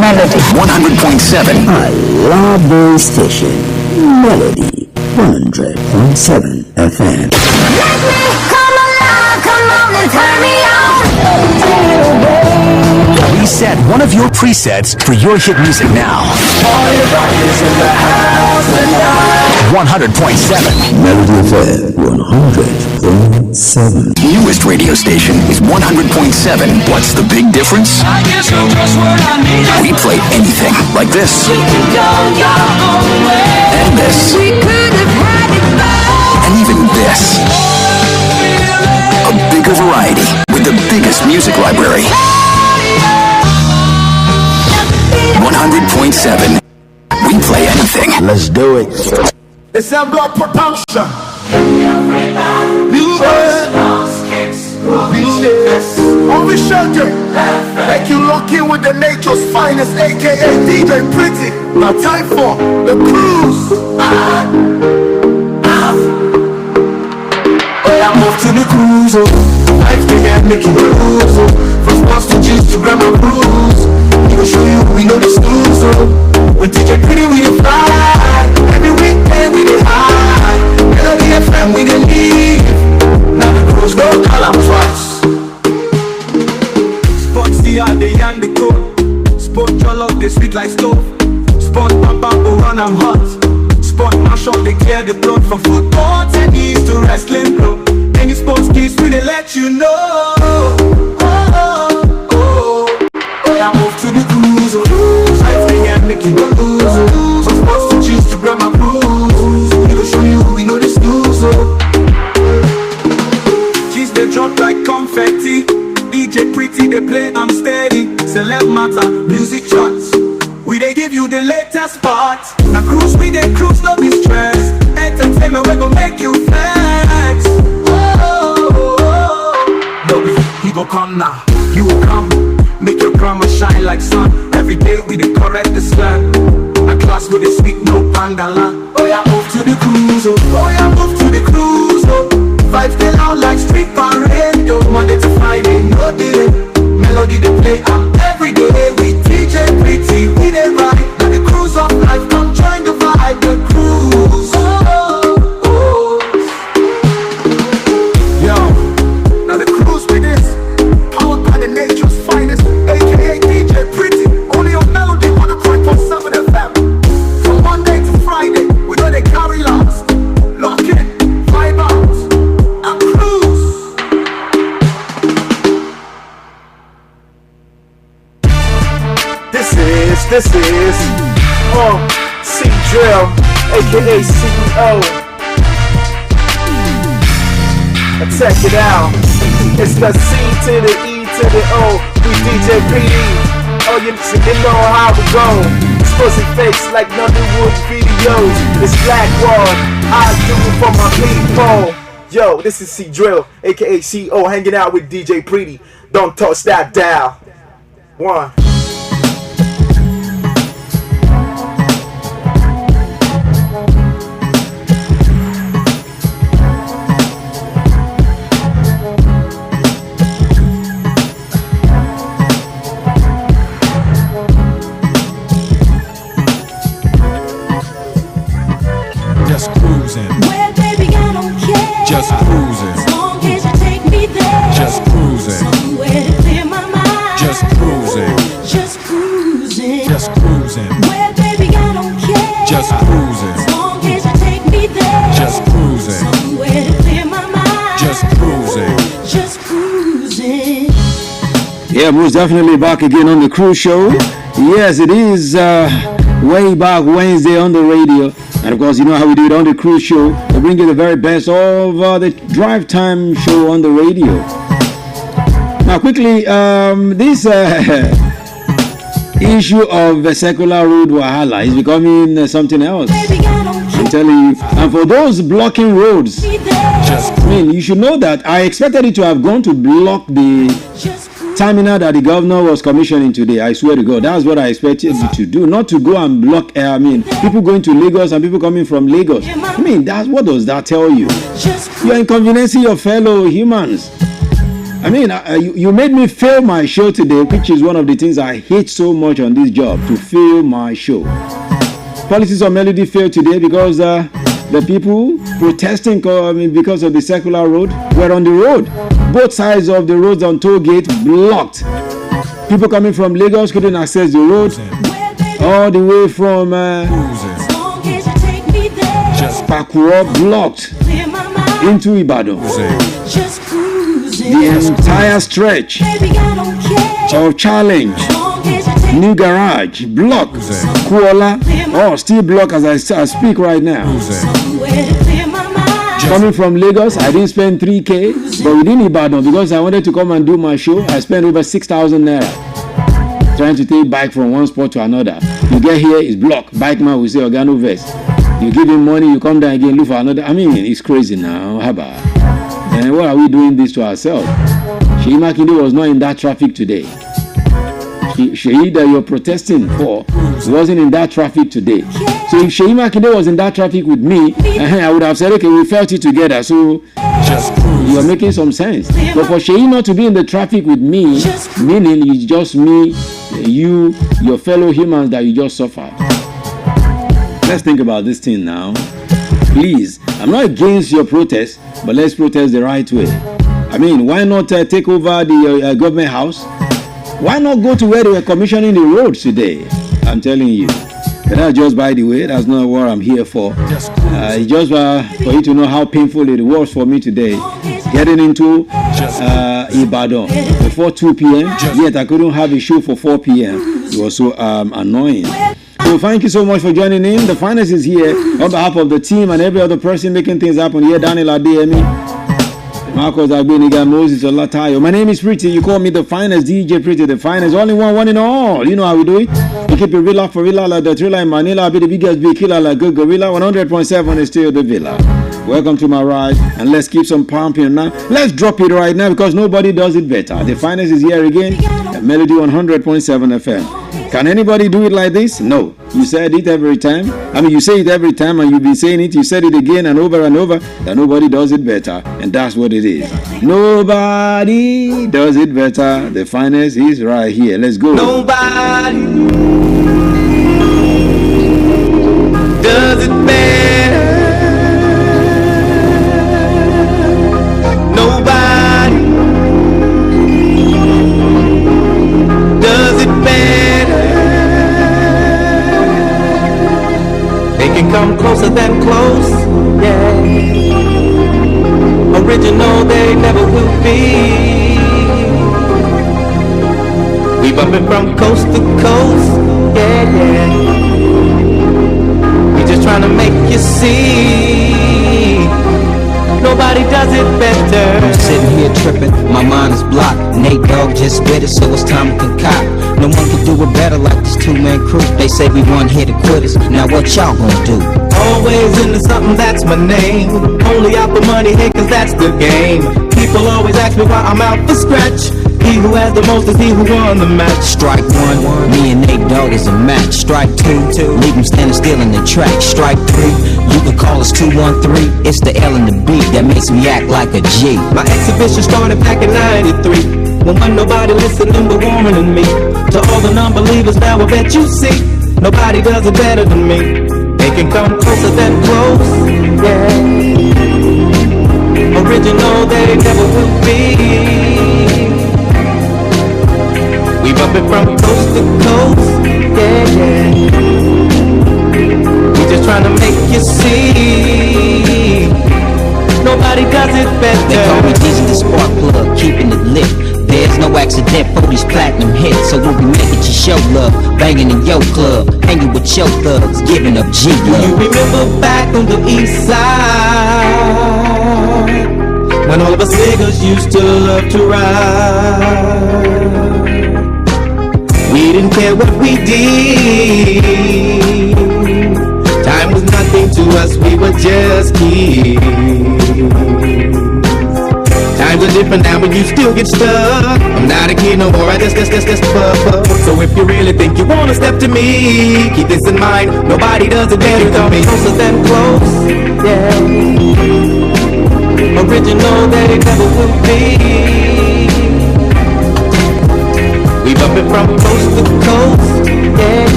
Melody 100.7. I love this station. Melody 100.7 FM. Come on and turn me on. We set one of your presets for your hit music now. All your bodies in the house tonight. 100.7. Melody FM 100.7. Newest radio station is 100.7. What's the big difference? I guess you're just what I need. We play anything like this. You can go your own way. And this. We could have had it both. And even this. A bigger variety with the biggest music library. 100.7. We play anything. Let's do it. It's a blood production. New bird. Movie shelter. Make you lock in with the nature's finest, aka DJ Pretty. Now time for the cruise. I move to the cruise. Life began making rules. From sports to juice to grammar rules. We will show you we know the schools. When DJ Pretty we dey fly. Every weekend we dey high. Melody FM we dey leave. Now the cruise go call am twice. Sports the hard they and the cold. Sport your love they sweet like stove. Sport papa go run am hot. Sport mash up they clear the blood from football, tennis to wrestling, bro. Any sports kids we they let you know. I move to the cruise. Life thing and make you go lose. From sports to choose to grab my cruise. We go show you we know the schools. Cheese they drop like confetti. DJ Pretty they play I'm steady. Celeb matter, music charts. We they give you the latest parts. Now cruise we they cruise, no be stress. Entertainment we gon' make you flex. No be, he go come now, you will come. Make your grammar shine like sun. Every day we dey correct the slang. A class with the speak no pangala. Oh yeah, move to the cruise. Oh yeah, move to the cruise. Vibes they loud like street parade. Monday to Friday, no delay. Melody they play every day. We DJ Pretty, we dey ride. Now the cruise of life, come join the vibe. The cruise. Yo, now the cruise with this. Powered by the nature's finest, aka DJ Pretty. Only on Melody 100.7 FM. From Monday to Friday, we know they carry lots. Lock in, vibe out, and cruise. This is C-Drill, aka CEO. Check it out. It's the C to the E to the O. We DJ PD. Oh, you know how we go. Exposing fakes like Nollywood videos. It's Blackwall. I do it for my people. Yo, this is C-Drill, aka CEO, hanging out with DJ Pretty. Don't touch that dial. One. Just cruising. As long as you take me there. Just cruising. Somewhere to clear my mind. Just cruising. Just cruising. Just cruising. Where baby I don't care. Just cruising. As long as you take me there. Just cruising. Somewhere to clear my mind. Just cruising. Just cruising. Yeah, most definitely back again on the Cruise Show. Yes, it is way back Wednesday on the radio. And of course, you know how we do it on the Cruise Show. We bring you the very best of the drive time show on the radio. Now, quickly, this issue of secular road wahala is becoming something else. I'm telling you. And for those blocking roads, you should know that I expected it to have gone to block the terminal that the governor was commissioning today. I swear to God, that's what I expected it to do, not to go and block. People going to Lagos and people coming from Lagos. What does that tell you? You're inconveniencing your fellow humans. I mean, you made me fail my show today, which is one of the things I hate so much on this job, to fail my show. Politics of Melody failed today because the people protesting because of the circular road were on the road. Both sides of the roads on toll gate blocked. People coming from Lagos couldn't access the road. All the way from Pakuro blocked into Ibadan. The entire stretch of Challenge, New Garage, blocked. Kuala, still blocked as I speak right now. Coming from Lagos, I didn't spend 3K, but within Ibadan, because I wanted to come and do my show, I spent over 6,000 naira trying to take bike from one spot to another. You get here, it's blocked. Bike man will say, Organo vest. You give him money, you come down again, look for another. I mean, it's crazy now. How about? And why are we doing this to ourselves? Sheyi Makinde was not in that traffic today. Sheyi that you're protesting for wasn't in that traffic today. So if Sheyi Makinde was in that traffic with me, I would have said, okay, we felt it together. So you're making some sense. But for Sheyi not to be in the traffic with me, meaning it's just me, you, your fellow humans that you just suffered. Let's think about this thing now. Please, I'm not against your protest, but let's protest the right way. I mean, why not take over the government house? Why not go to where they were commissioning the roads today? I'm telling you. But that's just by the way, that's not what I'm here for. It's just for you to know how painful it was for me today. Getting into Ibadan before 2 p.m. Yet I couldn't have a show for 4 p.m. It was so annoying. So thank you so much for joining in. The Finest is here on behalf of the team and every other person making things happen here. Daniel Adeyemi, Marcos Agbeniga, Moses Olatayo. My name is Pretty. You call me the Finest, DJ Pretty, the Finest. Only one in all. You know how we do it. We keep it real for real like the thriller in Manila. I'll be the biggest big killer like good gorilla. 100.7 is still the villa. Welcome to my ride, and let's keep some pumping now. Let's drop it right now because nobody does it better. The Finest is here again at Melody 100.7 FM. Can anybody do it like this? No. You said it every time. I mean, you say it every time and you've been saying it. You said it again and over that nobody does it better. And that's what it is. Nobody does it better. The Finest is right here. Let's go. Nobody does it better. Nobody does it better. They can come closer than close, yeah. Original they never will be. We bumpin' from coast to coast, yeah, yeah. We just tryna make you see. Nobody does it better. I'm sitting here tripping, my mind is blocked. Nate Dogg just spit it, so it's time to concoct. No one can do it better like this two-man crew. They say we one here to quitters. Now what y'all gonna do? Always into something, that's my name. Only out for money, hey, cause that's the game. People always ask me why I'm out for scratch. He who has the most is he who won the match. Strike one, me and Nate Dogg is a match. Strike two, leave him standing still in the track. Strike three, you can call us 213. It's the L and the B that makes me act like a G. My exhibition started back in '93. When wasn't nobody listening but warmer than me. To all the non-believers now I bet you see, nobody does it better than me. They can come closer than close, yeah. Original they never will be. We bump it from coast to coast, yeah, yeah. We just trying to make you see, nobody does it better. They call me Jesus the spark plug, keeping it lit. There's no accident for these platinum hits. So we'll be making you show love, banging in your club, hanging with your thugs, giving up G love. You remember back on the east side, when all of us niggas used to love to ride. We didn't care what we did. Time was nothing to us, we were just kids. Times are different now, but you still get stuck. I'm not a kid no more, I just fuck. So if you really think you wanna step to me, keep this in mind, nobody does it better than me. Closer than close, yeah. Original they never will be.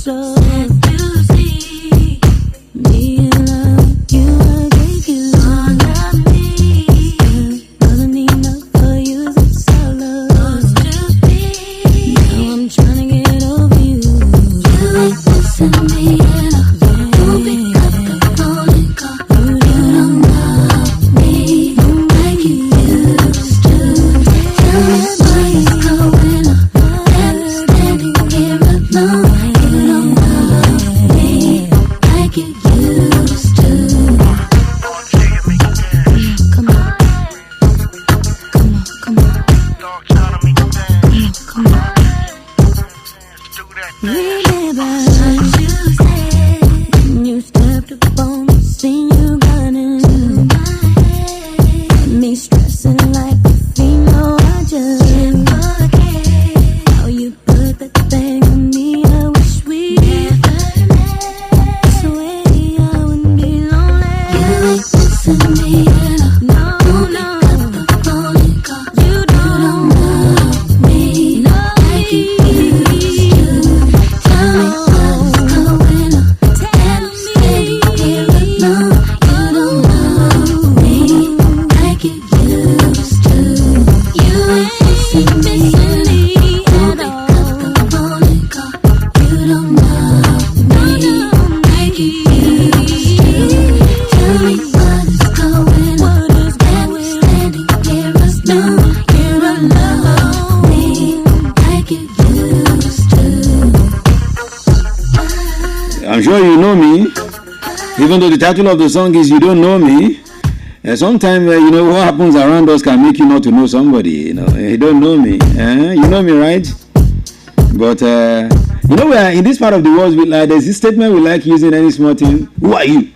so easy. Me in love with you, I gave you all of me. Wasn't enough for you, it's all love. Now I'm trying to get over you. You ain't missing me at all. You pick up the phone and call. You don't love me like you used to. Tell me what's going on. I'm standing here alone. You don't love me like you used to. Come on, come on. Come on. Remember you said you stepped up on the scene, you got into my head. Me stressing like a female, I just forget how you put that thing on me. I wish we never met. Swear I wouldn't be lonely. You ain't missing me at all. No, no. You don't love me like you used to. Tell me what's going on. Tell me here alone. You don't love me like you used to. You ain't missing me at all. Pick up the phone and call. You don't love me like you used to. Tell me what is going on. I'm standing here alone. You don't love me like you used to. I'm sure you know me, even though the title of the song is You Don't Know Me. Sometimes, you know, what happens around us can make you not to know somebody, you know. You don't know me. You know me, right? But, you know, we are in this part of the world, there's this statement we like using any small thing. Who are you?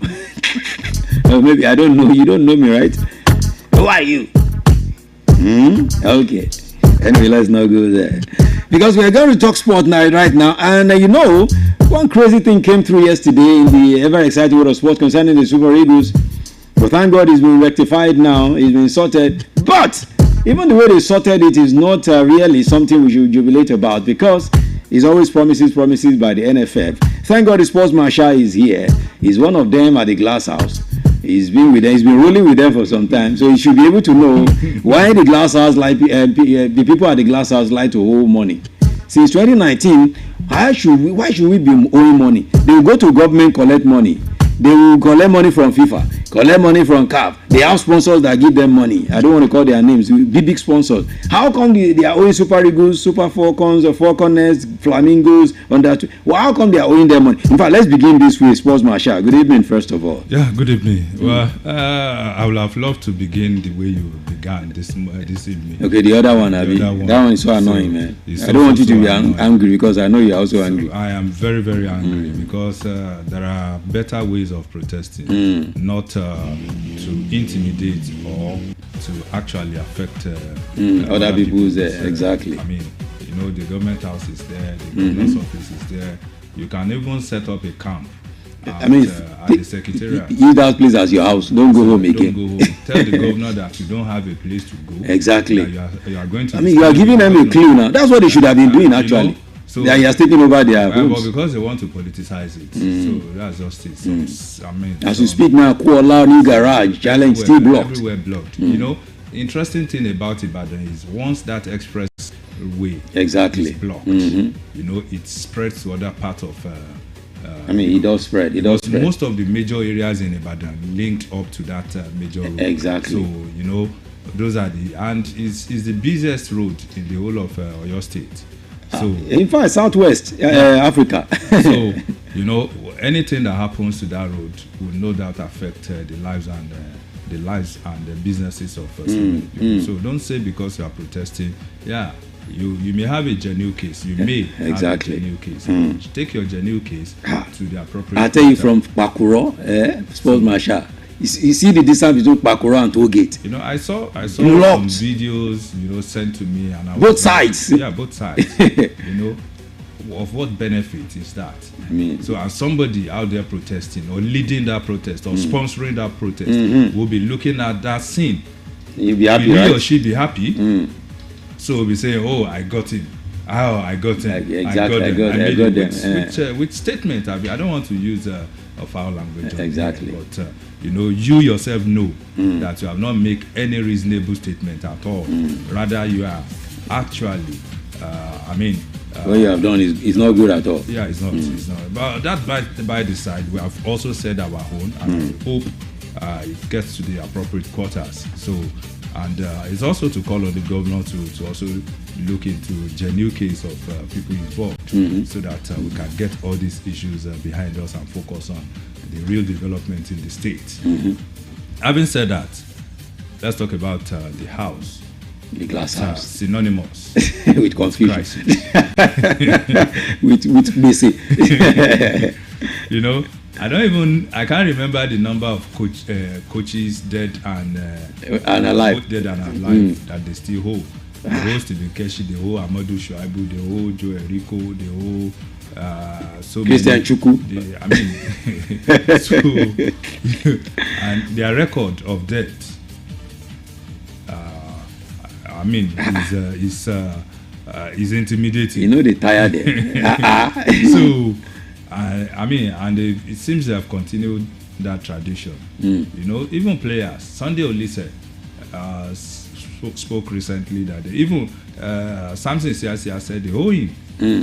Or maybe, I don't know. You don't know me, right? Who are you? Okay. Anyway, let's not go there. Because we are going to talk sport night right now. And, you know, one crazy thing came through yesterday in the ever exciting world of sports concerning the Super Eagles. But thank God it's been rectified now. It's been sorted. But even the way they sorted it is not really something we should jubilate about, because it's always promises by the NFF. Thank God the sports marshal is here. He's one of them at the Glass House. He's been with them. He's been rolling with them for some time. So he should be able to know why the Glass House the people at the Glass House like to hold money. Since 2019, why should we be owing money? They will go to government, collect money. They will collect money from FIFA, collect money from CAF. They have sponsors that give them money. I don't want to call their names. Big sponsors. How come they are owing Super Eagles, Super Falcons, or Falconers, Flamingos, well, how come they are owing them money? In fact, let's begin this way. Sports Marshal, good evening, first of all. Yeah, good evening. Well, I would have loved to begin the way you began this evening. Okay, the other one, that one is so annoying, man. I don't want you to be angry, because I know you're also angry. I am very, very angry because there are better ways of protesting, not to intimidate or to actually affect other people's exactly. I mean, you know, the government house is there, the governor's office is there. You can even set up a camp at the secretariat. Use that place as your house. Don't go home again. Don't go home. Tell the governor that you don't have a place to go. Exactly. You are going to. You are giving them a clue now. That's what they should have been doing actually. So they are taking over their homes. Well, because they want to politicize it, so that's just it. So, I mean, as you speak now, Kuala New Garage Challenge still blocked. Everywhere blocked. You know, interesting thing about Ibadan is once that express way is blocked, you know, it spreads to other parts of. It does spread. It does spread. Most of the major areas in Ibadan linked up to that major road. Exactly. So you know, those are and it's the busiest road in the whole of Oyo State. So in fact, Southwest Africa. So you know, anything that happens to that road will no doubt affect the lives and the businesses of so many people. So don't say because you are protesting. Yeah, you may have a genuine case. You may have a genuine case. Take your genuine case to the appropriate. I tell you from Bakuro, Sports Marshal. You see the distance between Bakura and Tollgate. You know, I saw some videos, you know, sent to me, and I was both sides. Yeah, both sides. You know, of what benefit is that? I mean, so as somebody out there protesting or leading that protest or sponsoring that protest will be looking at that scene. You'll be happy, he right? or she be happy. So we'll be saying, "Oh, I got him. I got them. Exactly, I got them. With statement, I don't want to use a foul language. Exactly. But you yourself know that you have not made any reasonable statement at all. Rather, you are actually, what you have done is not good at all. Yeah, it's not. It's not. But that by the side, we have also said our own, and we hope it gets to the appropriate quarters. So, and it's also to call on the governor to also look into genuine case of people involved, so that we can get all these issues behind us and focus on the real development in the state. Having said that, let's talk about the house. The glass house. Synonymous with confusion. with BC. I can't remember the number of coaches dead and alive. Both dead and alive that they still hold. The whole Stephen Keshi, the whole Amadou Shuaibu, the whole Joe Erico, the whole Christian Chukwu. And their record of death. Is intimidating. They tired them. So, and it seems they have continued that tradition. Even players. Sunday Olise spoke recently that even Samson Siasia said they owe him.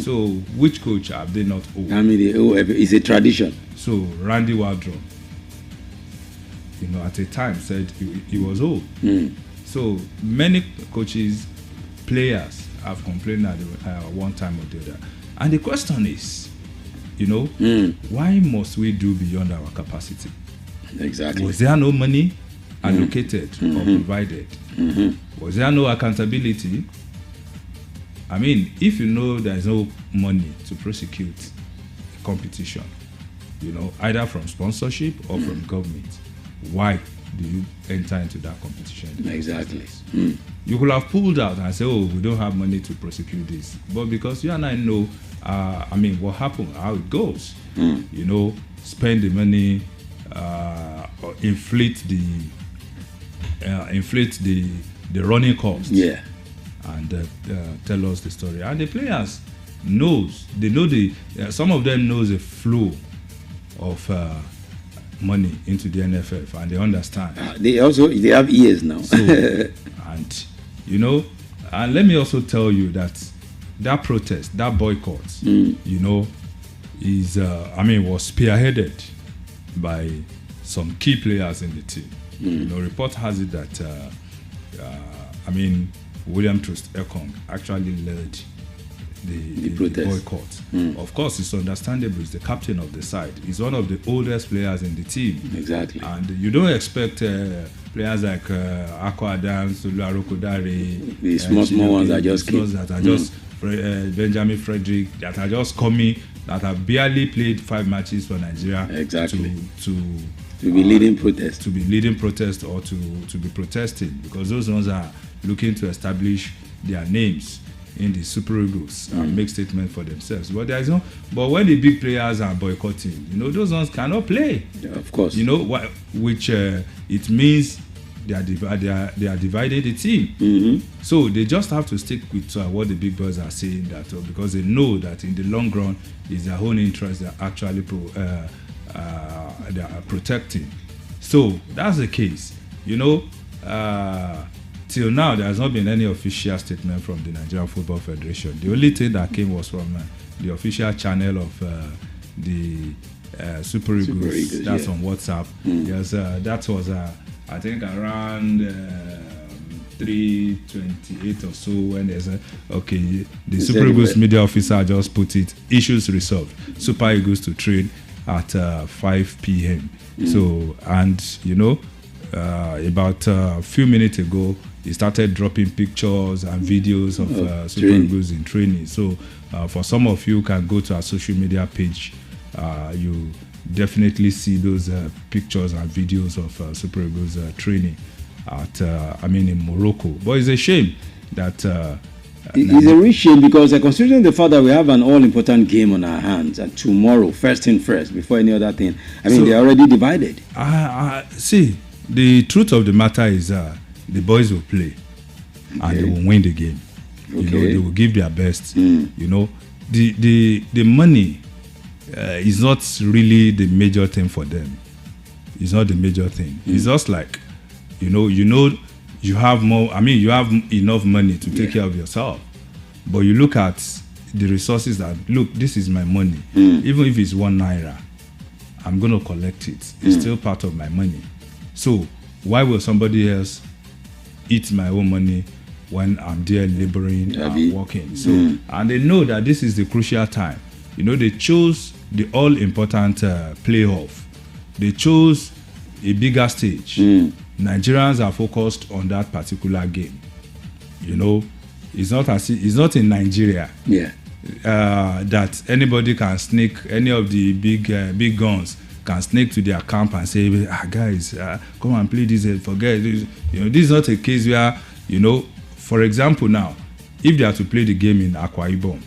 So, which coach have they not owed? It's a tradition. So, Randy Waldron, at a time said he was owed. So many coaches, players have complained at one time or the other. And the question is, why must we do beyond our capacity? Exactly. Was there no money allocated or provided? Was there no accountability? If there's no money to prosecute a competition, either from sponsorship or from government, why do you enter into that competition? Exactly. You could have pulled out and say, we don't have money to prosecute this. But because you and I know, what happened, how it goes, spend the money, or inflate the running costs. Yeah. And tell us the story. And the players some of them knows the flow of money into the NFF, and they understand. They have ears now. So, and let me also tell you that protest, that boycott, is was spearheaded by some key players in the team. Report has it that William Troost Ekong actually led the boycott. Of course, it's understandable. He's the captain of the side. He's one of the oldest players in the team. Exactly. And you don't expect players like Akwa Adams, Aroko Dare, the small ones that just came. Benjamin Frederick, that are just coming, that have barely played 5 matches for Nigeria. Exactly. To be leading protest. To be leading protest or to be protesting, because those ones are looking to establish their names in the Super Eagles and make statements for themselves. But there is no. But when the big players are boycotting, those ones cannot play. Yeah, of course. Which it means they are dividing the team. So they just have to stick with what the big boys are saying, that because they know that in the long run is their own interest they are actually they are protecting. So that's the case. Till now, there has not been any official statement from the Nigerian Football Federation. The only thing that came was from the official channel of the Super Eagles. That's on WhatsApp. Yes, that was, I think, around 3:28 or so, when there's the Super Eagles media officer just put it, issues resolved. Super Eagles to train at 5 p.m. So, and about a few minutes ago, he started dropping pictures and videos of Super Eagles in training. So for some of you can go to our social media page, you definitely see those pictures and videos of Super Eagles training at in Morocco. But it's a shame that it's a real shame, because considering the fact that we have an all-important game on our hands, and tomorrow, first thing first, before any other thing, they're already divided. See, the truth of the matter is the boys will play and they will win the game. Okay. You know, they will give their best. You know, the money is not really the major thing for them. It's not the major thing. It's just like, you know, you have more. I mean, you have enough money to take care of yourself, but you look at the resources that look. This is my money. Even if it's 1 naira, I'm gonna collect it. It's still part of my money. So why will somebody else eat my own money when I'm there laboring and working? So and they know that this is the crucial time. You know, they chose the all-important playoff. They chose a bigger stage. Nigerians are focused on that particular game. You know, it's not in Nigeria. That anybody can sneak, any of the big guns can sneak to their camp and say, guys, come and play this, forget this. You know, this is not a case where, you know, for example now, if they are to play the game in Akwa Ibom,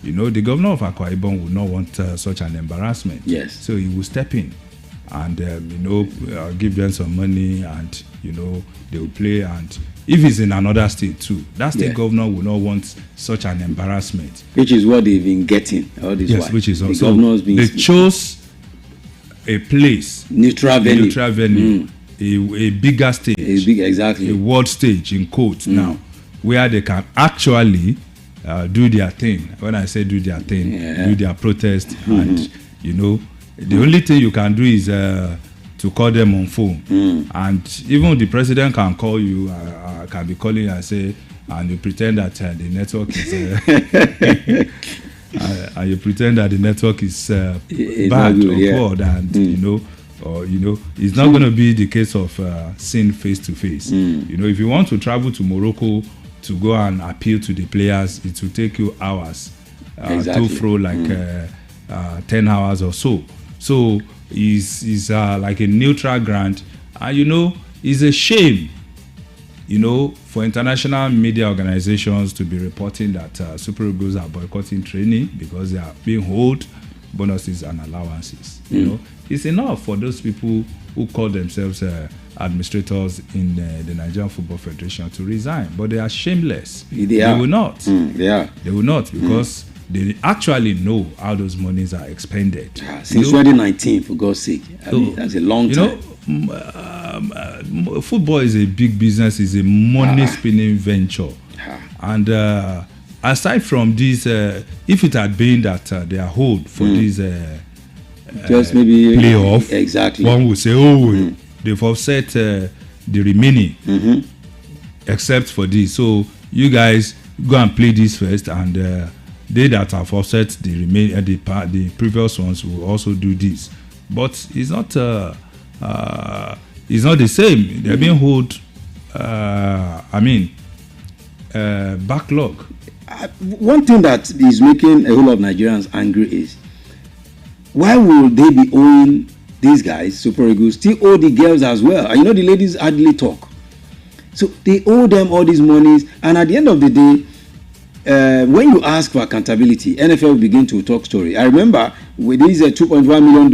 you know, the governor of Akwa Ibom would not want such an embarrassment. So he will step in and, you know, give them some money and, you know, they will play. And if it's in another state too, that state governor will not want such an embarrassment. Which is what they've been getting all this while. Which is also, they chose a place, neutral venue, a bigger stage, exactly, a world stage in quotes now, where they can actually do their thing. When I say do their thing, do their protest, and you know, the only thing you can do is to call them on phone, and even the president can call you, can be calling you and say, and you pretend that the network is and you pretend that the network is bad or poor, and you know, or you know, it's not going to be the case of seeing face to face. You know, if you want to travel to Morocco to go and appeal to the players, it will take you hours to fro, like 10 hours or so. So it's like a neutral ground, and you know, it's a shame, you know, for international media organizations to be reporting that Super Eagles are boycotting training because they are being owed bonuses and allowances. You know, it's enough for those people who call themselves administrators in the Nigerian Football Federation to resign, but they are shameless. They will not. They will not, because they actually know how those monies are expended. Since 2019, for God's sake. I mean, that's a long time. You know, football is a big business, is a money-spinning venture. And aside from this, if it had been that they are hold for this just maybe playoff, exactly, one would say, oh, they've offset the remaining, except for this. So you guys go and play this first, and they that have offset the remaining, the previous ones will also do this. But it's not the same. They're being hold. Backlog. One thing that is making a whole lot of Nigerians angry is, why will they be owing these guys, Super Eagles, still owe the girls as well? And you know, the ladies hardly talk. So they owe them all these monies, and at the end of the day, when you ask for accountability, NFL will begin to talk story. I remember with this $2.1 million,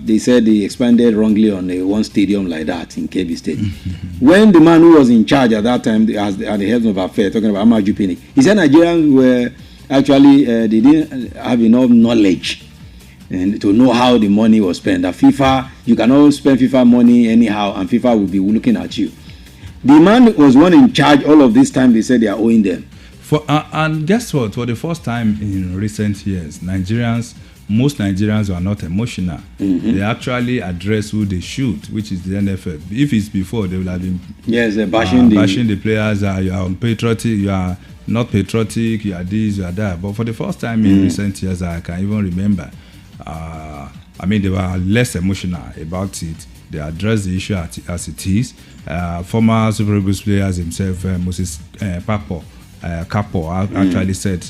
they said they expanded wrongly on one stadium like that in KB State. When the man who was in charge at that time, at the head of affairs, talking about Amaju Pinnick, he said Nigerians were actually, they didn't have enough knowledge and to know how the money was spent. That FIFA, you cannot spend FIFA money anyhow, and FIFA will be looking at you. The man was one in charge all of this time. They said they are owing them. And guess what? For the first time in recent years, most Nigerians were not emotional. They actually address who they should, which is the NFL. If it's before, they will have been bashing the players. You are unpatriotic, you are not patriotic, you are this, you are that. But for the first time in recent years, I can even remember, they were less emotional about it. They addressed the issue as it is. Former Super Eagles players himself, Moses Capo actually said,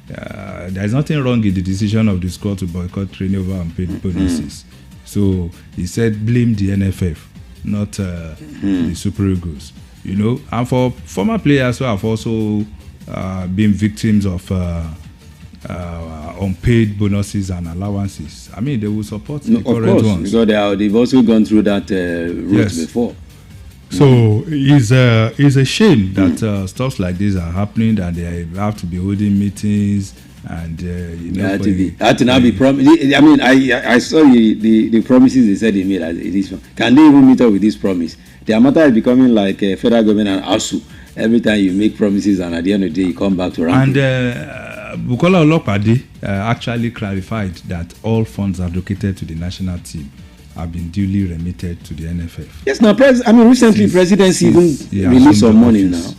there is nothing wrong in the decision of the squad to boycott training over unpaid bonuses. So he said, blame the NFF, not the Super Eagles. You know, and for former players who have also been victims of unpaid bonuses and allowances, they will support the current ones. Because they've also gone through that route before. So it's a shame that stuff like this are happening, that they have to be holding meetings and had to now be promised. I mean, I saw the promises they said they made. Can they even meet up with this promise? The matter is becoming like federal government and ASU. Every time you make promises and at the end of the day you come back to ranking. And Bukola Olopade actually clarified that all funds allocated to the national team have been duly remitted to the NFF. Yes, now, recently presidency even released some money now.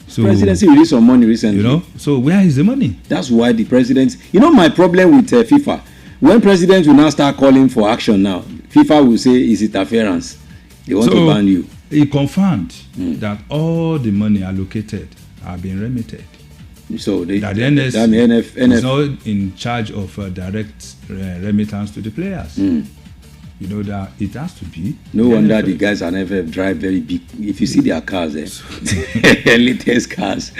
So, presidency released some money recently. You know, so where is the money? That's why the president. You know, my problem with FIFA, when presidents will now start calling for action now, FIFA will say it's interference. They want to ban you. He confirmed that all the money allocated have been remitted. So the NF is not in charge of direct remittance to the players. You know that it has to be. No wonder the guys at NFF drive very big. If you see their cars, latest cars.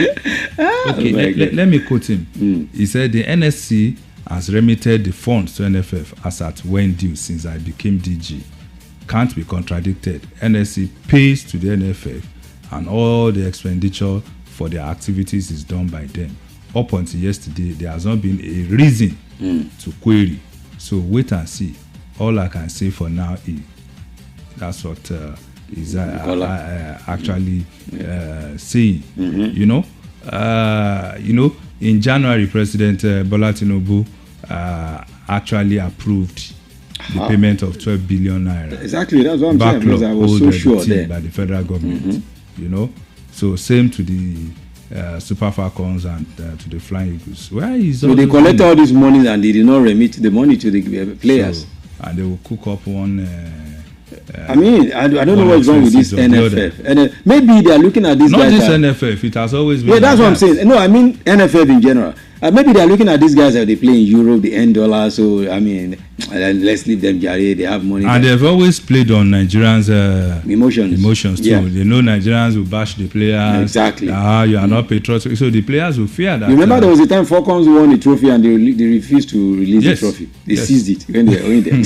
Okay, let me quote him. He said the NSC has remitted the funds to NFF as at when due since I became DG. Can't be contradicted. NSC pays to the NFF and all the expenditure for their activities is done by them. Up until yesterday, there has not been a reason to query. So wait and see. All I can say for now is that's what is actually saying. You know, in January, President Bola Tinubu actually approved the payment of 12 billion naira. Exactly, that's what I'm saying. Because I was so sure there by the federal government. You know, so same to the Super Falcons and to the Flying Eagles. Where is so they collect all this money and they did not remit the money to the players. So, and they will cook up one. I don't know what's wrong with this NFF. And maybe they are looking at this. Not this NFF. It has always been. Yeah, that's what I'm saying. No, I mean NFF in general. Maybe they are looking at these guys that they play in Europe, the end dollar. So let's leave them, Jare. They have money. And they've always played on Nigerians' emotions too. Yeah. They know Nigerians will bash the players. Exactly. You are not patriotic. So the players will fear that. You remember there was a time Falcons won the trophy and they refused to release the trophy. They seized it when they were in there.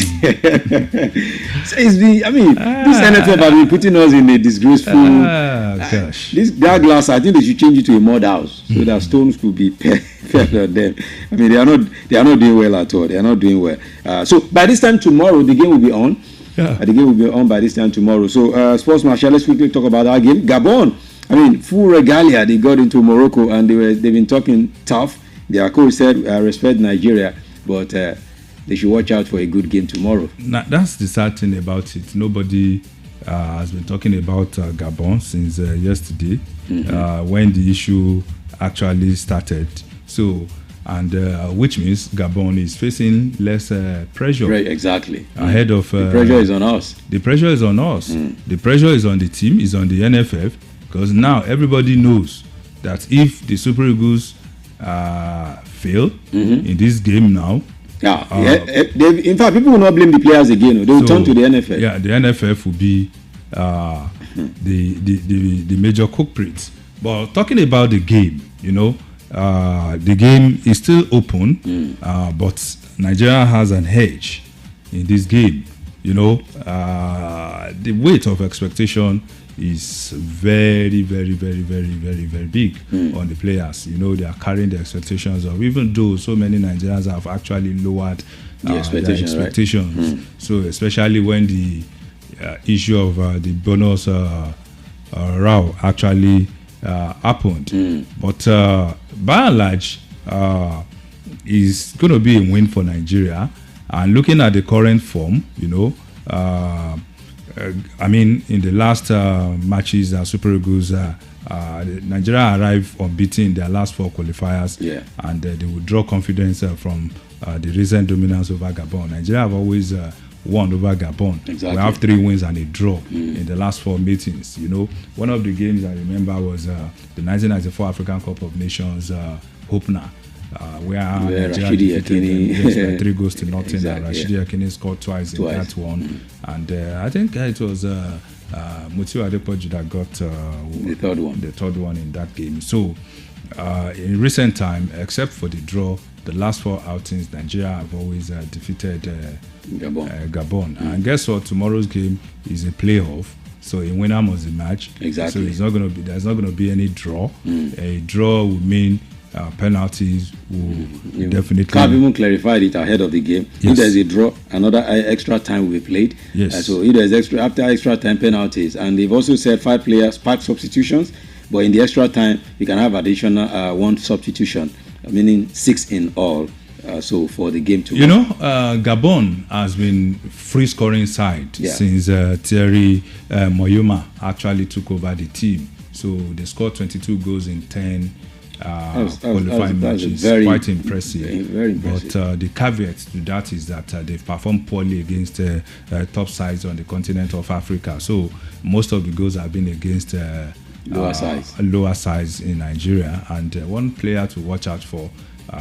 So it's this NFF has been putting us in a disgraceful. Gosh. That glass, I think they should change it to a mud house so that stones could be fell on them. I mean, they are not doing well at all. They are not doing well. So by this time tomorrow, the game will be on. Yeah. The game will be on by this time tomorrow. So, Sports Marshal, let's quickly talk about that game. Gabon, full regalia. They got into Morocco and they've been talking tough. Their coach said, respect Nigeria, but they should watch out for a good game tomorrow. Now, that's the sad thing about it. Nobody has been talking about Gabon since yesterday when the issue actually started. So, and which means Gabon is facing less pressure. Right, exactly. Ahead of the pressure is on us. The pressure is on us. The pressure is on the team, is on the NFF, because now everybody knows that if the Super Eagles fail in this game now, in fact, people will not blame the players again. They will turn to the NFF. Yeah, the NFF will be the major culprit. But talking about the game, the game is still open, but Nigeria has an edge in this game. The weight of expectation is very, very, very, very, very, very big on the players. They are carrying the expectations of, even though so many Nigerians have actually lowered their expectations. Right? So especially when the issue of the bonus row actually happened. But by and large, is going to be a win for Nigeria. And looking at the current form, in the last matches, Super Eagles, Nigeria arrived unbeaten in their last 4 qualifiers, and they will draw confidence from the recent dominance over Gabon. Nigeria have always won over Gabon. Exactly. We have 3 wins and a draw in the last 4 meetings. One of the games I remember was the 1994 African Cup of Nations opener, where Nigeria defeated 3 goals to nothing. Exactly, Rashidi Akini scored twice in that one, and I think it was Mutiu Adepoju that got the third one in that game. So in recent time, except for the draw, the last 4 outings, Nigeria have always defeated Gabon. And guess what? Tomorrow's game is a playoff. So a winner must emerge. Exactly. So there's not going to be any draw. A draw would mean penalties will definitely. Cap even clarified it ahead of the game. Yes. If there's a draw, another extra time will be played. Yes. So if there's after extra time penalties, and they've also said 5 substitutions, but in the extra time you can have additional 1 substitution, meaning 6 in all. So for the game to Gabon has been free scoring side since Thierry Moyoma actually took over the team. So they scored 22 goals in 10 qualifying matches. Quite impressive. Very impressive. But the caveat to that is that they've performed poorly against top sides on the continent of Africa. So most of the goals have been against lower sides in Nigeria. And one player to watch out for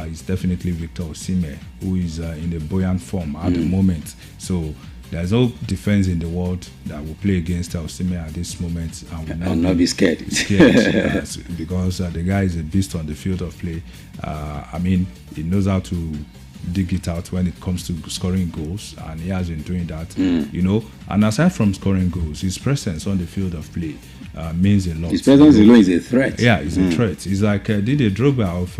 is definitely Victor Osimhen, who is in a buoyant form at the moment. So there's no defense in the world that will play against Osimhen at this moment and will not be scared. Because the guy is a beast on the field of play. I mean, he knows how to dig it out when it comes to scoring goals, and he has been doing that. And aside from scoring goals, his presence on the field of play means a lot. His presence alone is a threat. Yeah, it's a threat. He's like Didier Drogba of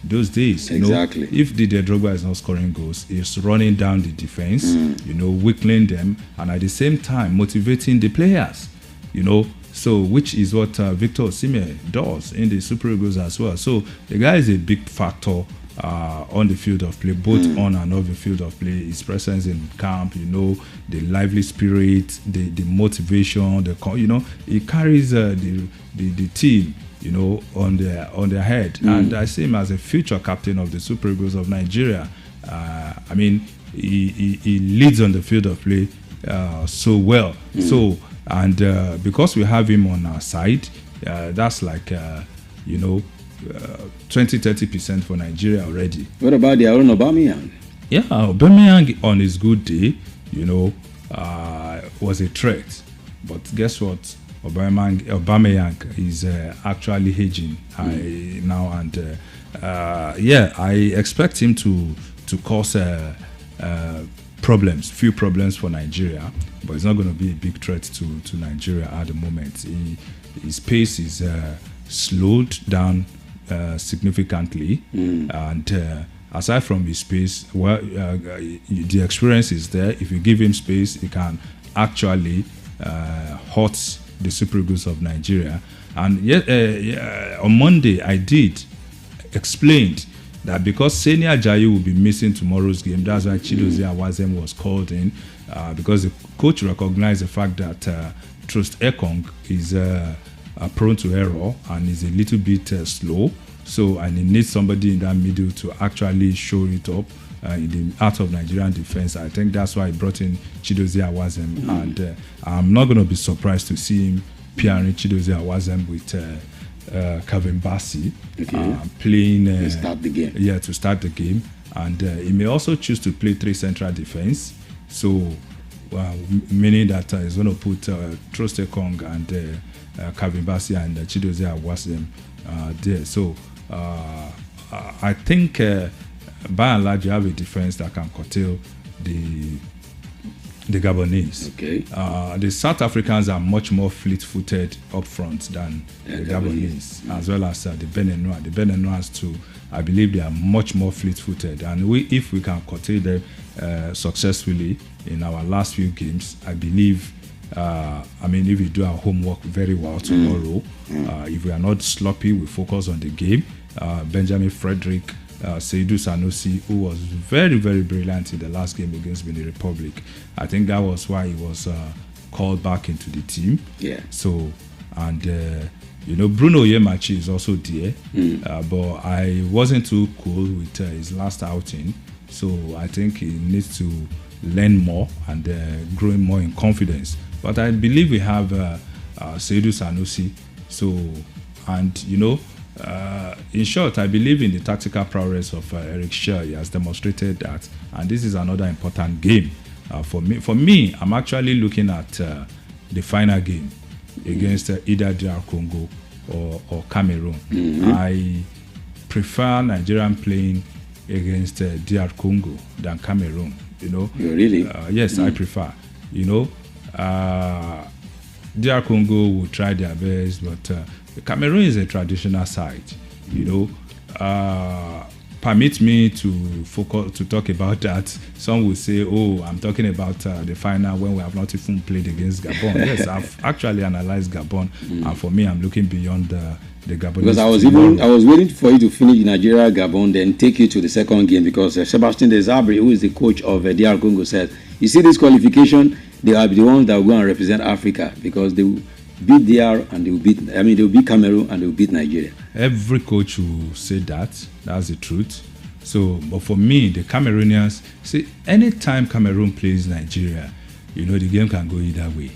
those days. Exactly. If Didier Drogba is not scoring goals, he's running down the defense, weakening them, and at the same time motivating the players. So which is what Victor Osimhen does in the Super Eagles as well. So the guy is a big factor on the field of play, both on and off the field of play. His presence in camp, the lively spirit, the motivation, he carries the team, on their head. And I see him as a future captain of the Super Eagles of Nigeria. I mean, he leads on the field of play so well. So, and because we have him on our side, that's like 20-30% for Nigeria already. What about the Aaron Aubameyang? Yeah, Aubameyang on his good day, was a threat. But guess what? Aubameyang is actually hedging now, and I expect him to cause few problems for Nigeria, but it's not going to be a big threat to Nigeria at the moment. His pace is slowed down significantly, and aside from his pace, the experience is there. If you give him space, he can actually hurt the Super Eagles of Nigeria. And on Monday I did explained that because Seni Ajayi will be missing tomorrow's game, that's why Chidozie Awazem was called in, because the coach recognized the fact that Trost Ekong is prone to error and is a little bit slow. So, and he needs somebody in that middle to actually show it up in the art of Nigerian defense. I think that's why he brought in Chidozie Awazem, and I'm not going to be surprised to see him pairing Chidozie Awazem with Kevin Bassey, playing to start the game. Yeah, to start the game, and he may also choose to play 3 central defense. So, meaning that he's going to put Trost Ekong and Kevin Bassey and Chidozie Awazem there. So, I think by and large you have a defense that can curtail the Gabonese. The South Africans are much more fleet-footed up front than the Gabonese, as well as the Benin-Noir. The Benin-Noirs too, I believe they are much more fleet-footed, and if we can curtail them successfully in our last few games, I believe, if we do our homework very well tomorrow, if we are not sloppy, we focus on the game. Benjamin Frederick, Seydou Sanusi, who was very, very brilliant in the last game against Benin Republic. I think that was why he was called back into the team. Yeah. So, and Bruno Yemachi is also there, but I wasn't too cool with his last outing. So I think he needs to learn more and grow more in confidence. But I believe we have Seydou Sanusi. So, and in short, I believe in the tactical prowess of Eric Schell. He has demonstrated that, and this is another important game for me. For me, I'm actually looking at the final game against either DR Congo or Cameroon. I prefer Nigerian playing against DR Congo than Cameroon. Really? Yes, I prefer. DR Congo will try their best, but Cameroon is a traditional side. You know, permit me to focus to talk about that. Some will say, "Oh, I'm talking about the final when we have not even played against Gabon." Yes, I've actually analyzed Gabon, and for me, I'm looking beyond the Gabonese. Because I was waiting for you to finish Nigeria Gabon, then take you to the second game, because Sebastian Desabre, who is the coach of DR Congo, said, "You see this qualification, they are the ones that will go and represent Africa, because they will beat DR and they will beat. I mean, they will beat Cameroon and they will beat Nigeria." Every coach will say that. That's the truth. So, but for me, the Cameroonians, see, anytime Cameroon plays Nigeria, you know, the game can go either way.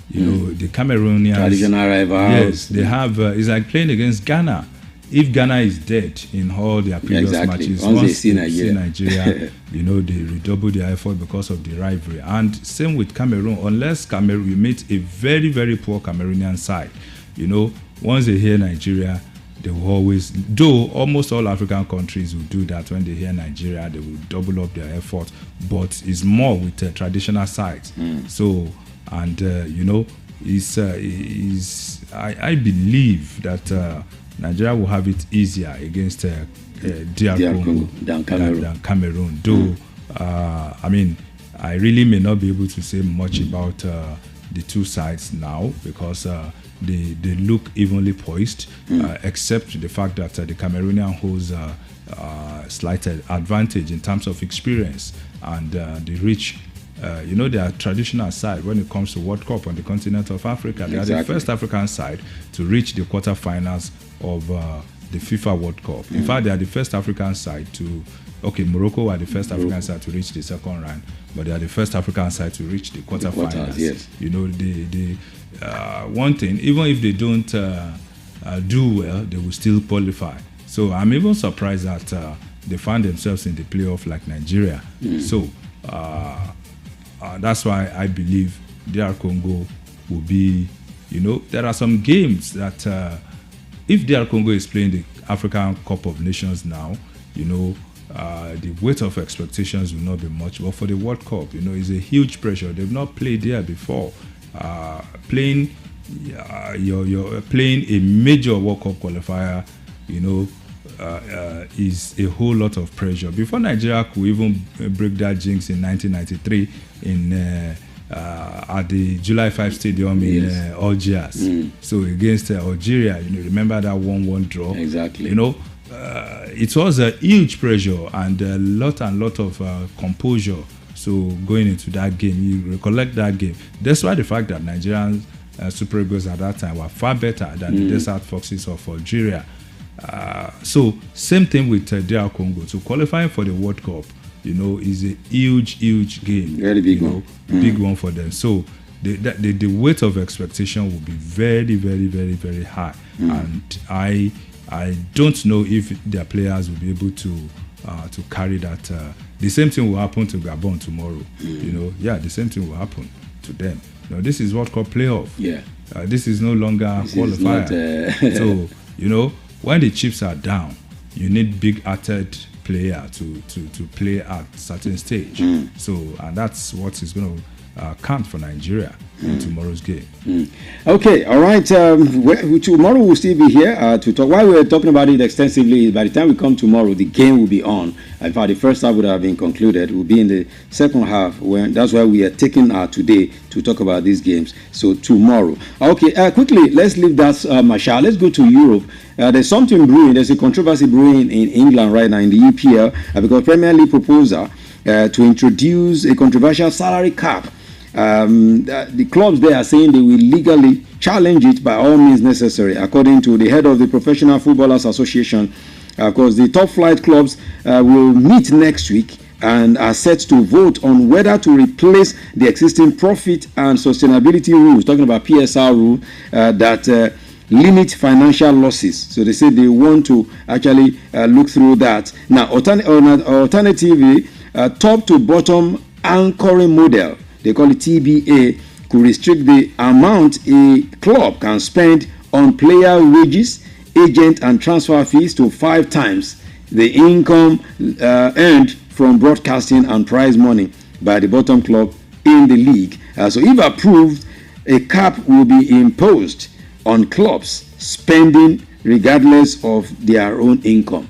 You know, the Cameroonians, traditional rivals. Yes, they have. It's like playing against Ghana. If Ghana is dead in all their previous matches, once they see Nigeria, you know, they redouble their effort because of the rivalry. And same with Cameroon. Unless Cameroon, you meet a very, very poor Cameroonian side, you know, once they hear Nigeria, they will always, though almost all African countries will do that. When they hear Nigeria, they will double up their effort. But it's more with the traditional sides. So, and you know, I believe that Nigeria will have it easier against DR Congo than Cameroon. Though, I mean, I really may not be able to say much about the two sides now, because they look evenly poised, except the fact that the Cameroonian holds a slight advantage in terms of experience and the reach. You know, they are traditional side when it comes to World Cup on the continent of Africa. They are the first African side to reach the quarterfinals of the FIFA World Cup. In fact, they are the first African side to, Morocco were the first African side to reach the second round, but they are the first African side to reach the quarterfinals. Yes. You know, the one thing, even if they don't do well, they will still qualify. So I'm even surprised that they find themselves in the playoff like Nigeria. So that's why I believe DR Congo will be, you know, there are some games that if DR Congo is playing the African Cup of Nations now, you know, the weight of expectations will not be much. But for the World Cup, you know, it's a huge pressure. They've not played there before. Playing you're playing a major World Cup qualifier, you know, is a whole lot of pressure. Before Nigeria could even break that jinx in 1993 at the July 5 Stadium in Algiers. So against Algeria, you know, remember that 1-1 draw? Exactly. You know, it was a huge pressure and a lot of composure. So going into that game, you recollect that game. That's why the fact that Nigerian Super Eagles at that time were far better than the Desert Foxes of Algeria. So same thing with DR Congo. So qualifying for the World Cup, you know, is a huge game. Very big one. Big one for them. So the weight of expectation will be very high. And I don't know if their players will be able to carry that. The same thing will happen to Gabon tomorrow. You know, the same thing will happen to them. You know, this is World Cup playoff. This is no longer qualifier. So, you know, when the chips are down, you need big-hearted player to play at certain stage. So, and that's what is going to count for Nigeria in tomorrow's game. Okay, all right. Tomorrow we'll still be here to talk. While we're talking about it extensively, by the time we come tomorrow, the game will be on. In fact, the first half would have been concluded. We'll be in the second half. That's why we are taking today to talk about these games. So tomorrow. Okay, quickly, let's leave that, Marshall. Let's go to Europe. There's something brewing. There's a controversy brewing in England right now in the EPL because Premier League proposal to introduce a controversial salary cap. The clubs there are saying they will legally challenge it by all means necessary, according to the head of the Professional Footballers Association. Because the top flight clubs will meet next week and are set to vote on whether to replace the existing profit and sustainability rules, talking about PSR rule that limit financial losses. So they say they want to actually look through that. Now, alternatively, top to bottom anchoring model, they call it TBA, could restrict the amount a club can spend on player wages, agent and transfer fees to 5 times the income earned from broadcasting and prize money by the bottom club in the league. So if approved, a cap will be imposed on clubs spending regardless of their own income.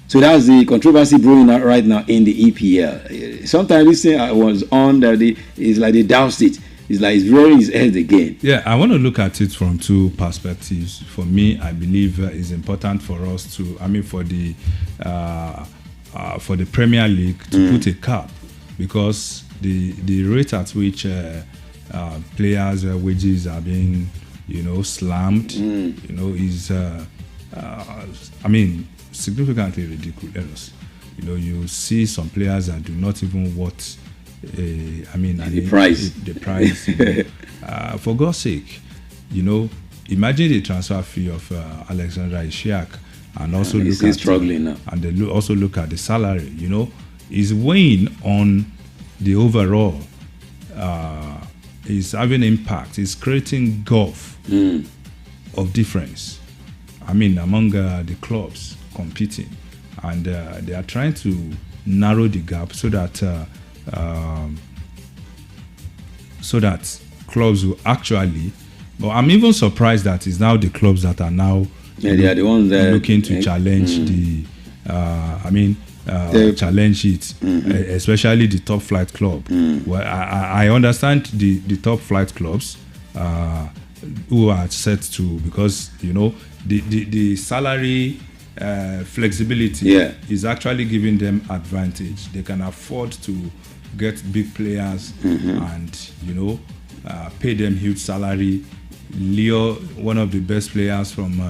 So that's the controversy brewing out right now in the EPL. Sometimes this thing I was on that it's like they doused it. It's like it's rearing its head again. Yeah, I want to look at it from two perspectives. For me, I believe it's important for us to, for the Premier League to put a cap, because the rate at which players' wages are being, slammed, is, significantly ridiculous. You see some players that do not even worth the price. The price. For God's sake, imagine the transfer fee of Alexander Isak, and also look at struggling now. And they also look at the salary. Is weighing on the overall. Is having impact. It's creating gulf of difference. Among the clubs competing, and they are trying to narrow the gap so that clubs will actually. But I'm even surprised that it's now the clubs that are now they are the ones that looking to challenge challenge it, especially the top flight club. Well, I understand the top flight clubs who are set to, because the salary flexibility is actually giving them advantage. They can afford to get big players and pay them huge salary. Leo, one of the best players from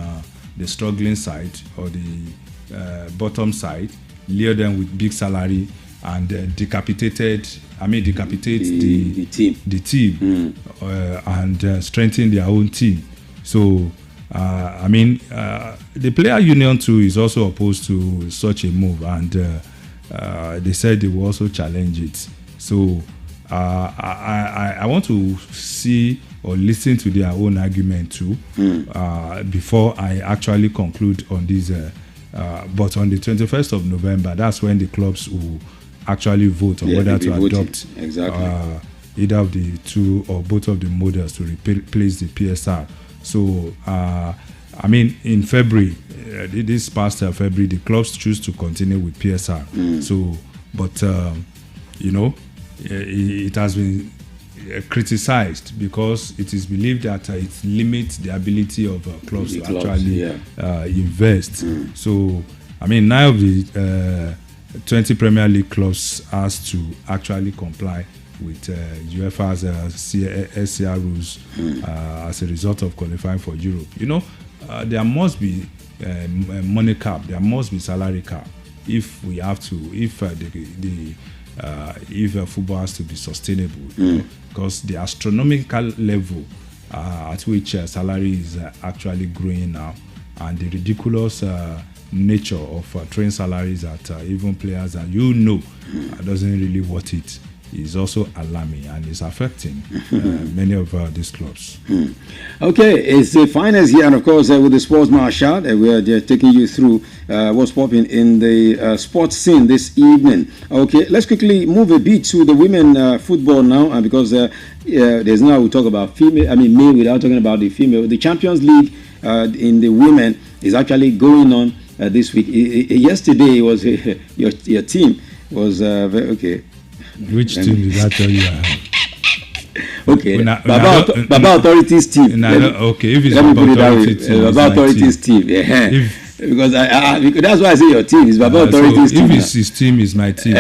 the struggling side or the bottom side, lure them with big salary and decapitate the team and strengthen their own team. So the player union too is also opposed to such a move, and they said they will also challenge it. So I want to see or listen to their own argument too before I actually conclude on this. But on the 21st of November, that's when the clubs will actually vote on whether to adopt either of the two or both of the models to replace the PSR. So, in February, this past February, the clubs choose to continue with PSR. So, but, it has been criticized because it is believed that it limits the ability of clubs to actually invest. So, 9 of the 20 Premier League clubs has to actually comply with UEFA's SCR rules as a result of qualifying for Europe. There must be money cap, there must be salary cap if we have to, if football has to be sustainable, because the astronomical level at which salary is actually growing now, and the ridiculous nature of train salaries that even players that doesn't really worth it is also alarming, and is affecting many of these clubs. Okay, it's the finals here, and of course with the Sports Marshal, we are just taking you through what's popping in the sports scene this evening. Okay, let's quickly move a bit to the women football now, because there's now we talk about male without talking about the female. The Champions League in the women is actually going on this week. Yesterday was your team was okay. Which team did I tell you? Okay, Baba Authorities team. Okay, if it's Baba Authorities team, because that's why I say your team is Baba Authorities team. If it's his team, is my team.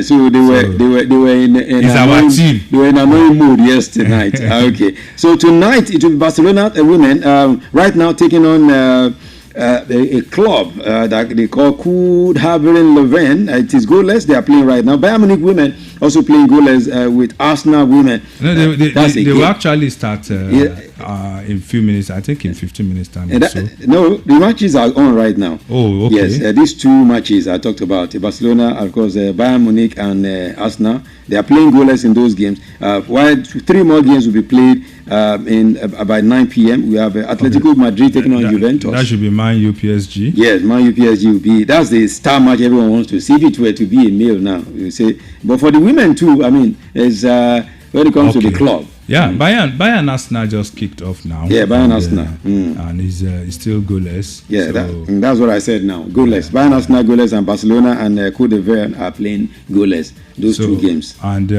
So they were in our team. They were in annoying mood yesterday. Okay, so tonight it will be Barcelona women right now taking on a club that they call Koud Haveren Leuven. It is goalless. They are playing right now. Bayern Munich women also playing goalless with Arsenal women. No, they will actually start in a few minutes. I think in 15 minutes time. No, the matches are on right now. Oh, okay. Yes, these two matches I talked about, Barcelona, of course, Bayern Munich and Arsenal. They are playing goalless in those games. While 3 more games will be played by 9 p.m. We have Atletico Madrid taking on Juventus. That should be Man U PSG. Yes, Man U PSG will be. That's the star match everyone wants to see. If it were to be a male now, you say. But for the women too, it's when it comes to the club. Yeah, Bayern Arsenal just kicked off now. Yeah, Bayern Arsenal. And he's still goalless. Yeah, so that's what I said now. Goalless. Bayern Arsenal goalless, and Barcelona and Côte d'Ivoire are playing goalless. Those two games. And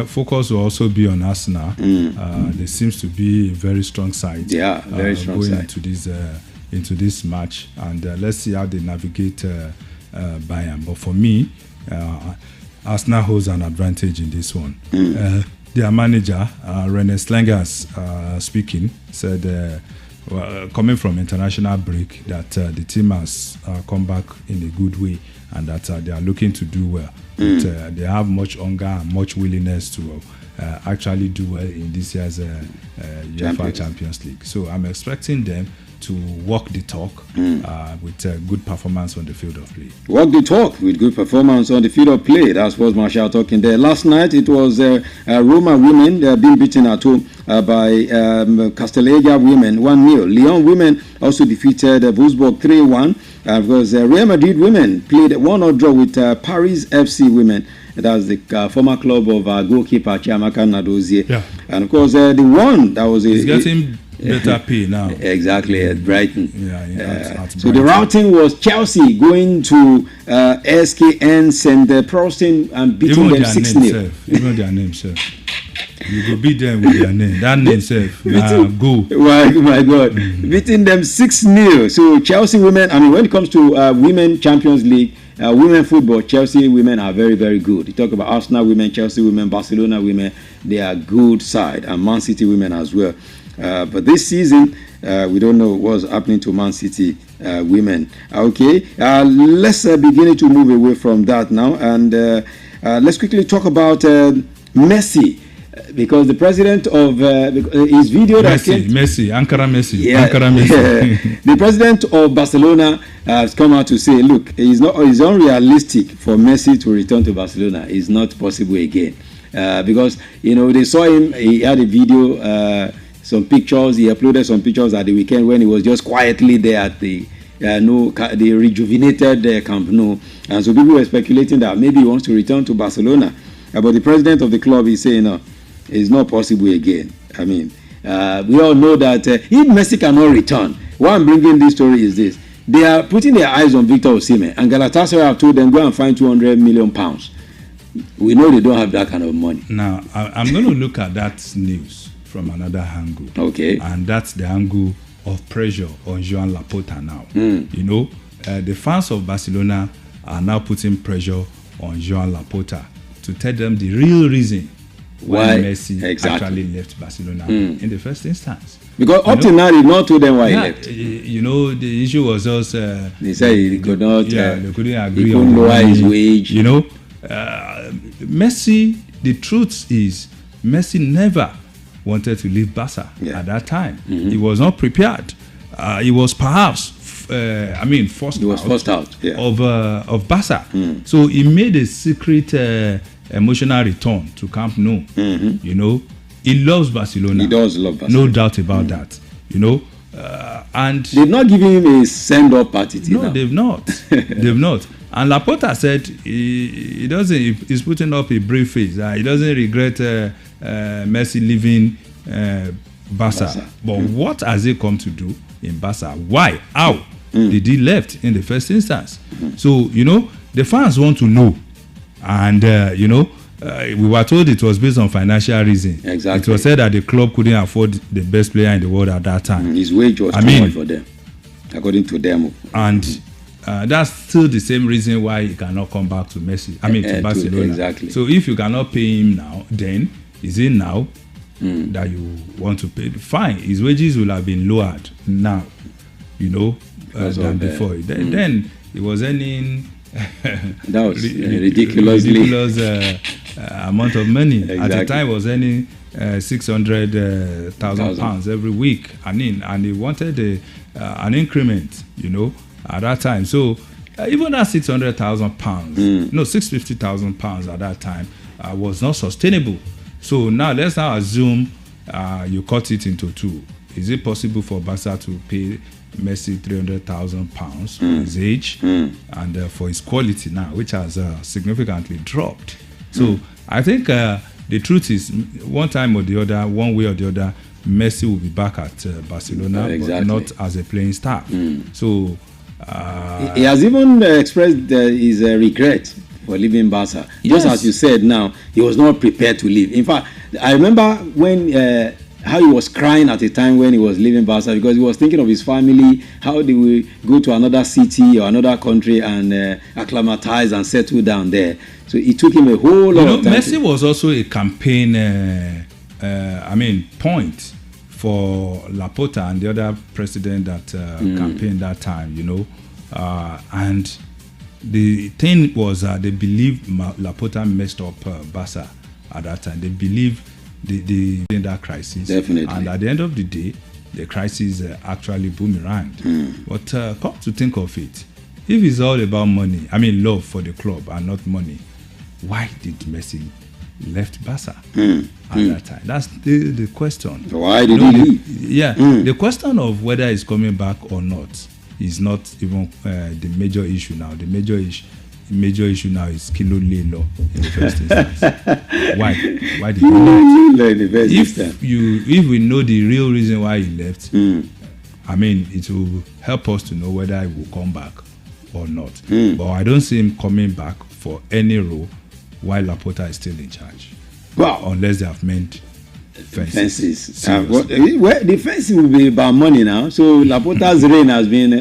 focus will also be on Arsenal. There seems to be a very strong side. Yeah, very strong going side. into this match, and let's see how they navigate Bayern. But for me, Arsenal holds an advantage in this one. Their manager, Rene Slengers, speaking, said, coming from international break, that the team has come back in a good way, and that they are looking to do well. But, they have much hunger and much willingness to actually do well in this year's UEFA Champions League. So I'm expecting them to walk the talk with good performance on the field of play. Walk the talk with good performance on the field of play. That's what Marshall talking there. Last night it was Roma women being beaten at home by Castilleja women 1-0. Lyon women also defeated Wolfsburg 3-1 because Real Madrid women played 1-0 draw with Paris FC women. That's the former club of goalkeeper Chiamaka Nadozie. Yeah. And of course the one that was he's getting better pay now. Exactly, at Brighton. At so the routing was Chelsea going to SKN St. Prostin and beating them 6-0. Even their name, sir. You go beat them with their name. That name, sir. Go. Oh my God. Beating them 6-0. So Chelsea women, I mean, when it comes to Women Champions League, women football, Chelsea women are very, very good. You talk about Arsenal women, Chelsea women, Barcelona women, they are good side, and Man City women as well. But this season, we don't know what's happening to Man City women. Okay, let's begin to move away from that now, and let's quickly talk about Messi. Because the president of his video Ankara Messi. The president of Barcelona has come out to say, look, it's unrealistic for Messi to return to Barcelona. It's not possible again. Because, they saw him, he had a video, some pictures, he uploaded some pictures at the weekend when he was just quietly there at the rejuvenated Camp Nou. And so people were speculating that maybe he wants to return to Barcelona. But the president of the club is saying, no, it's not possible again. I mean, we all know that if Messi cannot return, why I'm bringing this story is this. They are putting their eyes on Victor Osimhen, and Galatasaray have told them, go and find £200 million. We know they don't have that kind of money. Now, I'm going to look at that news from another angle. Okay. And that's the angle of pressure on Joan Laporta now. The fans of Barcelona are now putting pressure on Joan Laporta to tell them the real reason why Messi actually left Barcelona in the first instance. Because up till now, they not told them why he left. The issue was just they said he could not. They couldn't agree. He couldn't lower his wage. Messi. The truth is, Messi never wanted to leave Barca at that time. He was not prepared. He was perhaps, forced out of Barca. So he made a secret emotional return to Camp Nou. He loves Barcelona. He does love Barcelona. No doubt about that. And they've not given him a send-off party. No, they've not. They've not. And Laporta said he doesn't. He's putting up a brave face. He doesn't regret Messi leaving Barca. But what has he come to do in Barca? Why? How did he left in the first instance? So the fans want to know. And, we were told it was based on financial reasons. Exactly. It was said that the club couldn't afford the best player in the world at that time. His wage was too much for them, according to them. And that's still the same reason why he cannot come back to Messi. To Barcelona. Exactly. So if you cannot pay him now, then is it now that you want to pay? Fine. His wages will have been lowered now, than before. Then he was earning... that was ridiculous amount of money. Exactly. At the time, was earning £600,000 every week. And he wanted an increment, at that time. So even that £600,000, £650,000 at that time was not sustainable. So now let's assume you cut it into two. Is it possible for Barca to pay Messi £300,000 for his age and for his quality now, which has significantly dropped? So I think the the truth is, one time or the other, one way or the other, Messi will be back at Barcelona, Exactly. but not as a playing staff. So He has even expressed his regret for leaving Barca. Just as you said now, he was not prepared to leave. In fact, I remember when how he was crying at the time when he was leaving Barca, because he was thinking of his family, how they will go to another city or another country and acclimatize and settle down there. So it took him a whole lot of time. Messi was also a campaign point for Laporta and the other president that campaigned that time, and the thing was they believed Laporta messed up Barca at that time. They believed the in that crisis. Definitely. And at the end of the day, the crisis actually boomeranged. But come to think of it, if it's all about money, love for the club and not money, why did Messi left Barca at that time? That's the question. Why did he leave? The question of whether he's coming back or not is not even the major issue now. The major issue now is Kilo Lelo in the first instance. Why did he leave? If we know the real reason why he left, it will help us to know whether he will come back or not. But I don't see him coming back for any role while Laporta is still in charge. Wow. Unless they have made fences. The fencing will be about money now. So Laporta's reign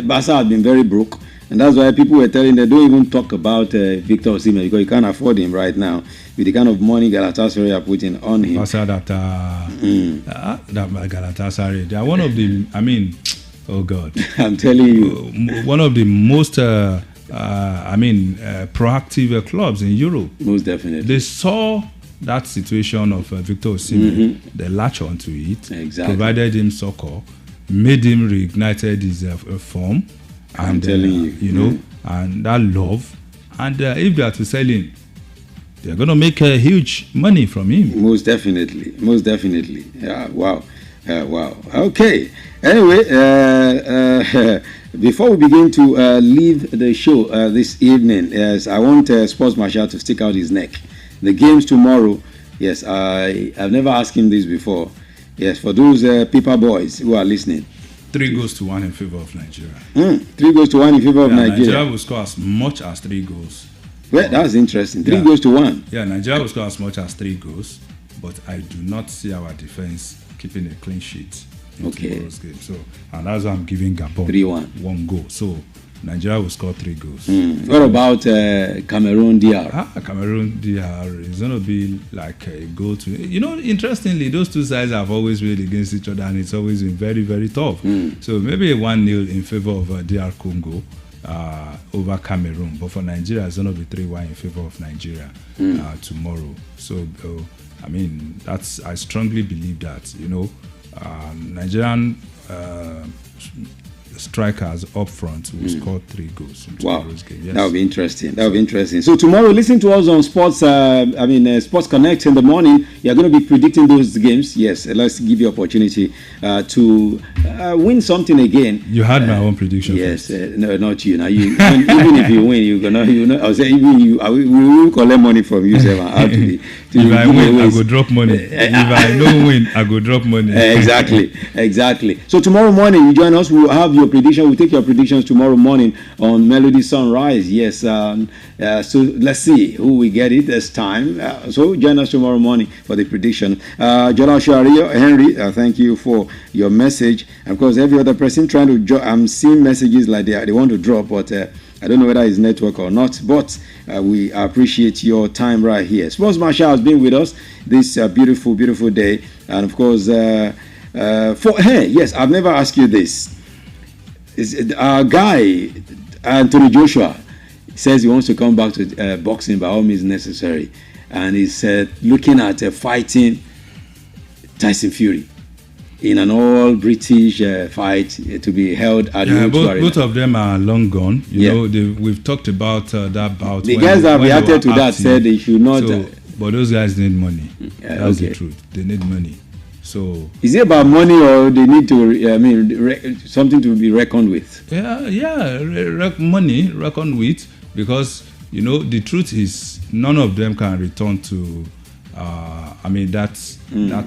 Barca has been very broke. And that's why people were telling them, don't even talk about Victor Osimhen, because you can't afford him right now with the kind of money Galatasaray are putting on him. That Galatasaray, they are one of the, oh God. I'm telling you. One of the most, proactive clubs in Europe. Most definitely. They saw that situation of Victor Osimhen, they latched onto it, provided him succor, made him reignited his form. I'm telling you, and that love, and if they are to sell him, they're going to make a huge money from him. Most definitely. Yeah, wow. Okay. Anyway, before we begin to leave the show this evening, yes, I want Sports Marshal to stick out his neck. The games tomorrow. Yes, I've never asked him this before. Yes, for those paper boys who are listening. 3-1 in favor of Nigeria. 3-1 in favor of Nigeria. Nigeria will score as much as 3 goals. Well, that's interesting. 3-1. Yeah, Nigeria will score as much as 3 goals, but I do not see our defense keeping a clean sheet in tomorrow's game. So, and that's why I'm giving Gabon 3-1. 1 goal. So Nigeria will score 3 goals. What about Cameroon DR? Cameroon DR is going to be like a goal to. Interestingly, those two sides have always played against each other, and it's always been very, very tough. So maybe a 1-0 in favor of DR Congo over Cameroon. But for Nigeria, it's going to be 3-1 in favor of Nigeria tomorrow. So, I strongly believe that, Nigerian strikers up front will score 3 goals in tomorrow's game. Yes. That will be interesting. So tomorrow, listen to us on Sports. Sports Connect in the morning. You're going to be predicting those games. Yes, let's give you opportunity to win something again. You had my own prediction. Yes, no, not you. Now, even if you win, you're gonna. I'll say even you. We will collect money from you, sir. If I win, I go drop money. If I don't win, I go drop money. Exactly. So tomorrow morning, you join us. We'll have your prediction. We'll take your predictions tomorrow morning on Melody Sunrise. Yes. So let's see who we get it this time. So join us tomorrow morning for the prediction. Jola Shario, Henry, thank you for your message. Of course, every other person trying to I'm seeing messages like they want to drop, but I don't know whether it's network or not. But we appreciate your time right here. Sports Marshal has been with us this beautiful day, and of course, yes, I've never asked you this. Our guy Anthony Joshua says he wants to come back to boxing by all means necessary, and he's looking at fighting Tyson Fury in an all-British fight to be held at the both of them are long gone. We've talked about that bout. The guys that reacted to that said they should not. But those guys need money. That's the truth. They need money. So is it about money, or they need to something to be reckoned with? Money reckoned with, because the truth is none of them can return to I mean, that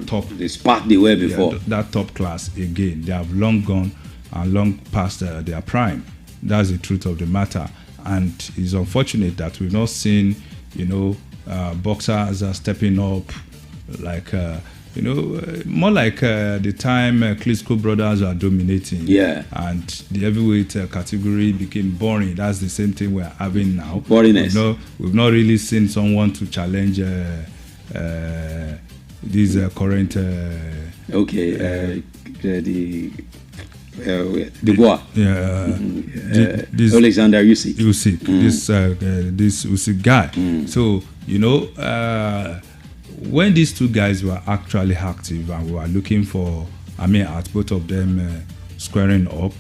top. The spot they were before. Yeah, that top class again. They have long gone and long past their prime. That's the truth of the matter. And it's unfortunate that we've not seen, boxers are stepping up, like, more like the time Klitschko brothers were dominating. Yeah. And the heavyweight category became boring. That's the same thing we're having now. Boringness. We've not really seen someone to challenge these current. The Bois. Yeah. This Alexander Usyk. This Usyk guy. So when these two guys were actually active and we were looking for, at both of them squaring up,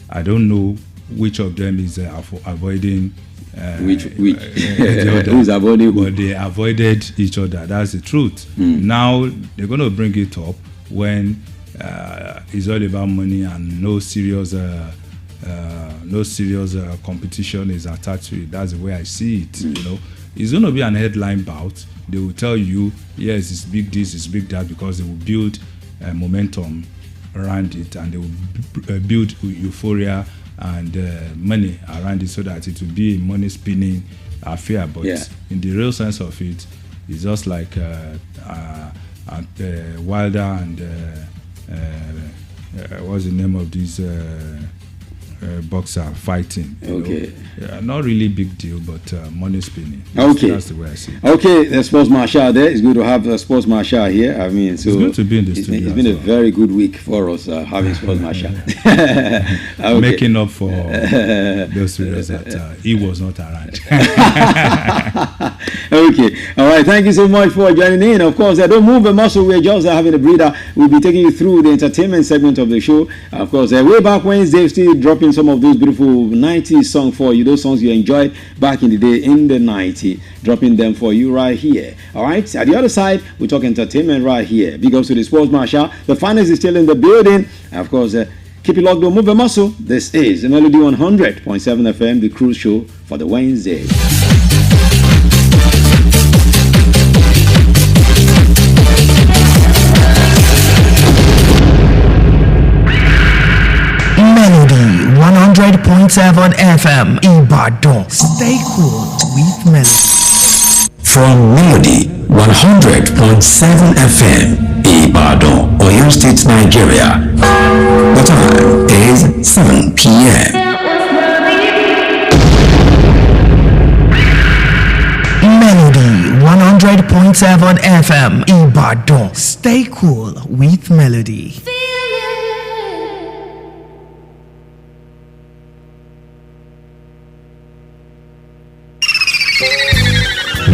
I don't know which of them is avoiding which the other. Who's avoiding who? But they avoided each other. That's the truth. Now they're going to bring it up when it's all about money and no serious competition is attached to it. That's the way I see it. It's going to be an headline bout. They will tell you, yes, it's big this, it's big that, because they will build momentum around it, and they will build euphoria and money around it, so that it will be a money spinning affair. But in the real sense of it, it's just like Wilder and what's the name of this boxer fighting? Not really big deal, but money spinning. That's the way I see it. Okay, the sports marshal there. It's good to have the sports marshal here. So it's good to be in the studio. It's been a very good week for us having sports marshal. Making up for those videos that he was not around. Okay, all right. Thank you so much for joining in. Of course, don't move a muscle. We're just having a breather. We'll be taking you through the entertainment segment of the show. Of course, way back Wednesday, still dropping some of those beautiful 90s songs for you. Those songs you enjoyed back in the day in the 90s, dropping them for you right here. All right. At the other side, we talk entertainment right here. Big ups to the sports marshal. The finest is still in the building. And of course, keep it locked. Don't move a muscle. This is the Melody 100.7 FM, the cruise show for the Wednesday. Melody 100.7 FM Ibadan. Stay cool with Melody. From Melody 100.7 FM Ibadan, Oyo State, Nigeria. The time is 7 p.m. Melody 100.7 FM Ibadan. Stay cool with Melody.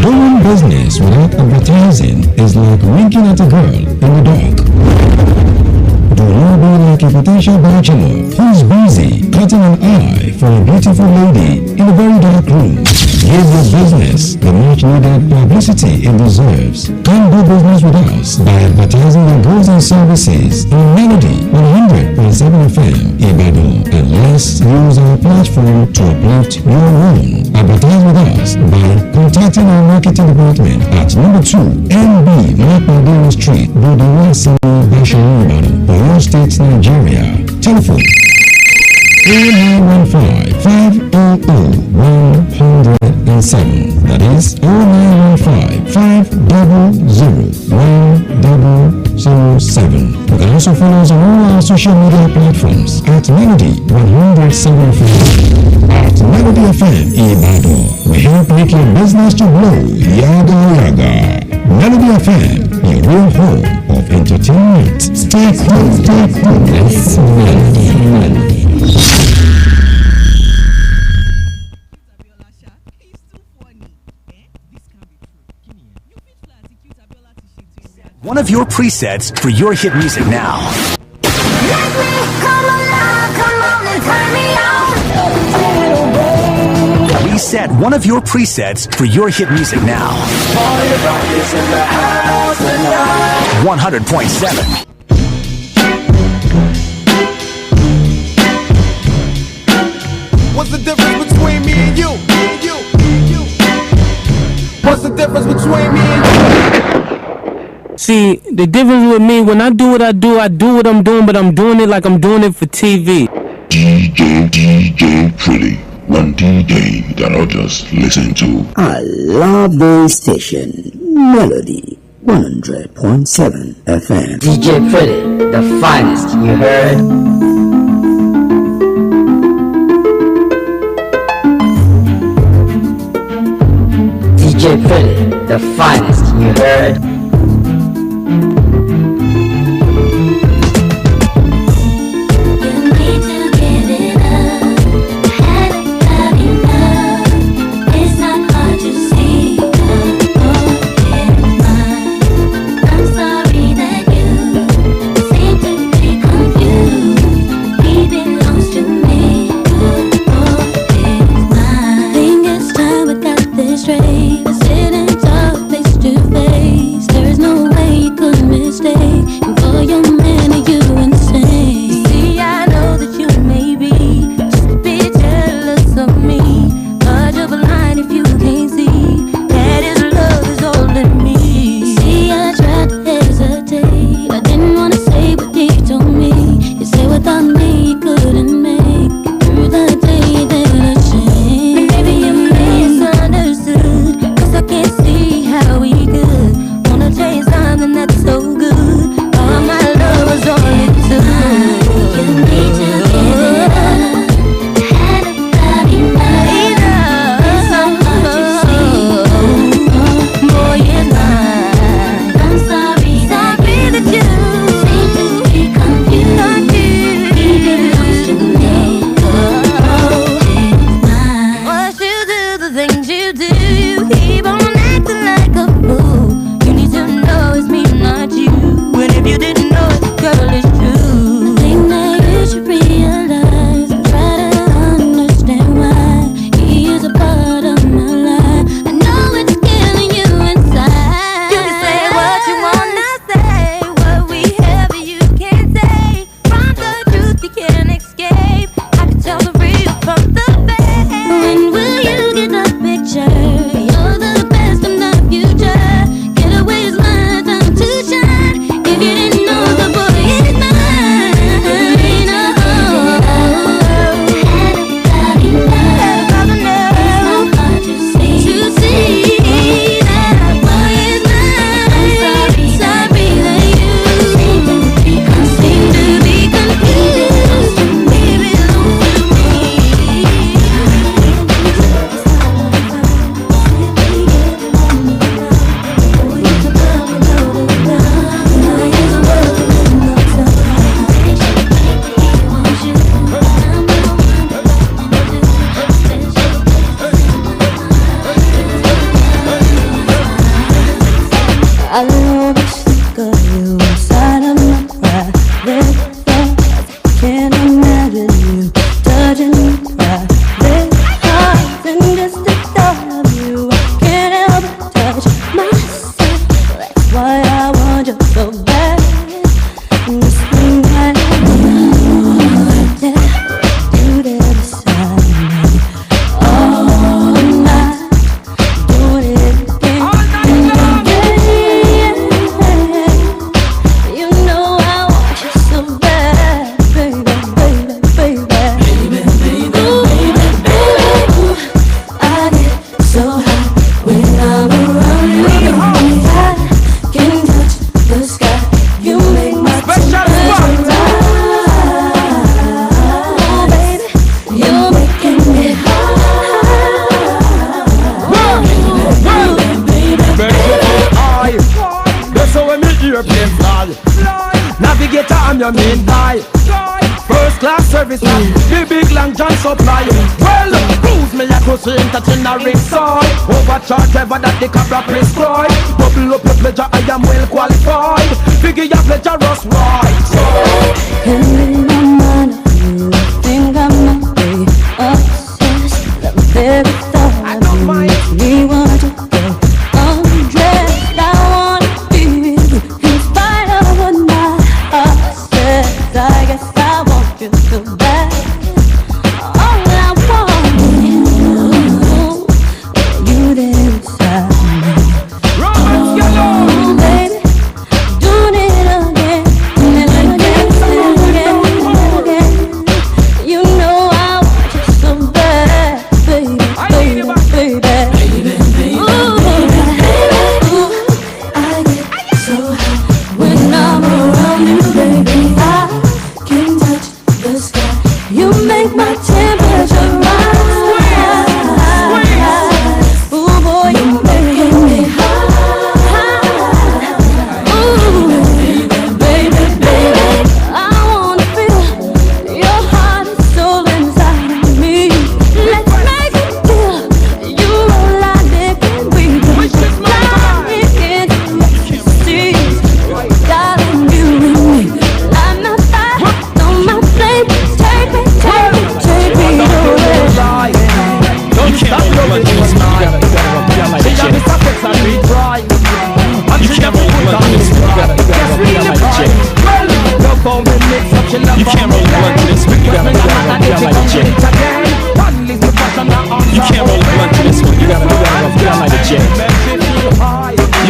Doing business without advertising is like winking at a girl in the dark. Do not be like a potential bachelor who's busy cutting an eye for a beautiful lady in a very dark room. Give your business the much needed publicity it deserves. Come do business with us by advertising your goods and services on Melody 100.7 FM Ibadan, and let's use our platform to uplift your own. Advertise with us by contacting our marketing department at number 2 MB Mapadero Street, Bodewasi, Basharu, Ibadan, Oyo State, Nigeria. Telephone 0915-500-107. That is 0915-500-107. You can also follow us on all our social media platforms at Melody 107 FM. At Melody FM Ibadan, we help make your business to blow yaga yaga. Melody FM, your real home of entertainment. Stay cool, stay cool. That's Melody. One of your presets for your hit music now. Reset one of your presets for your hit music now. 100.7. What's the difference between me and you? What's the difference between me and you? See, the difference with me, when I do what I'm doing, but I'm doing it like I'm doing it for TV. DJ Pretty, one DJ that others listen to. I love this station, Melody 100.7 FM. DJ Pretty, the finest, you heard? DJ Pretty, the finest, you heard?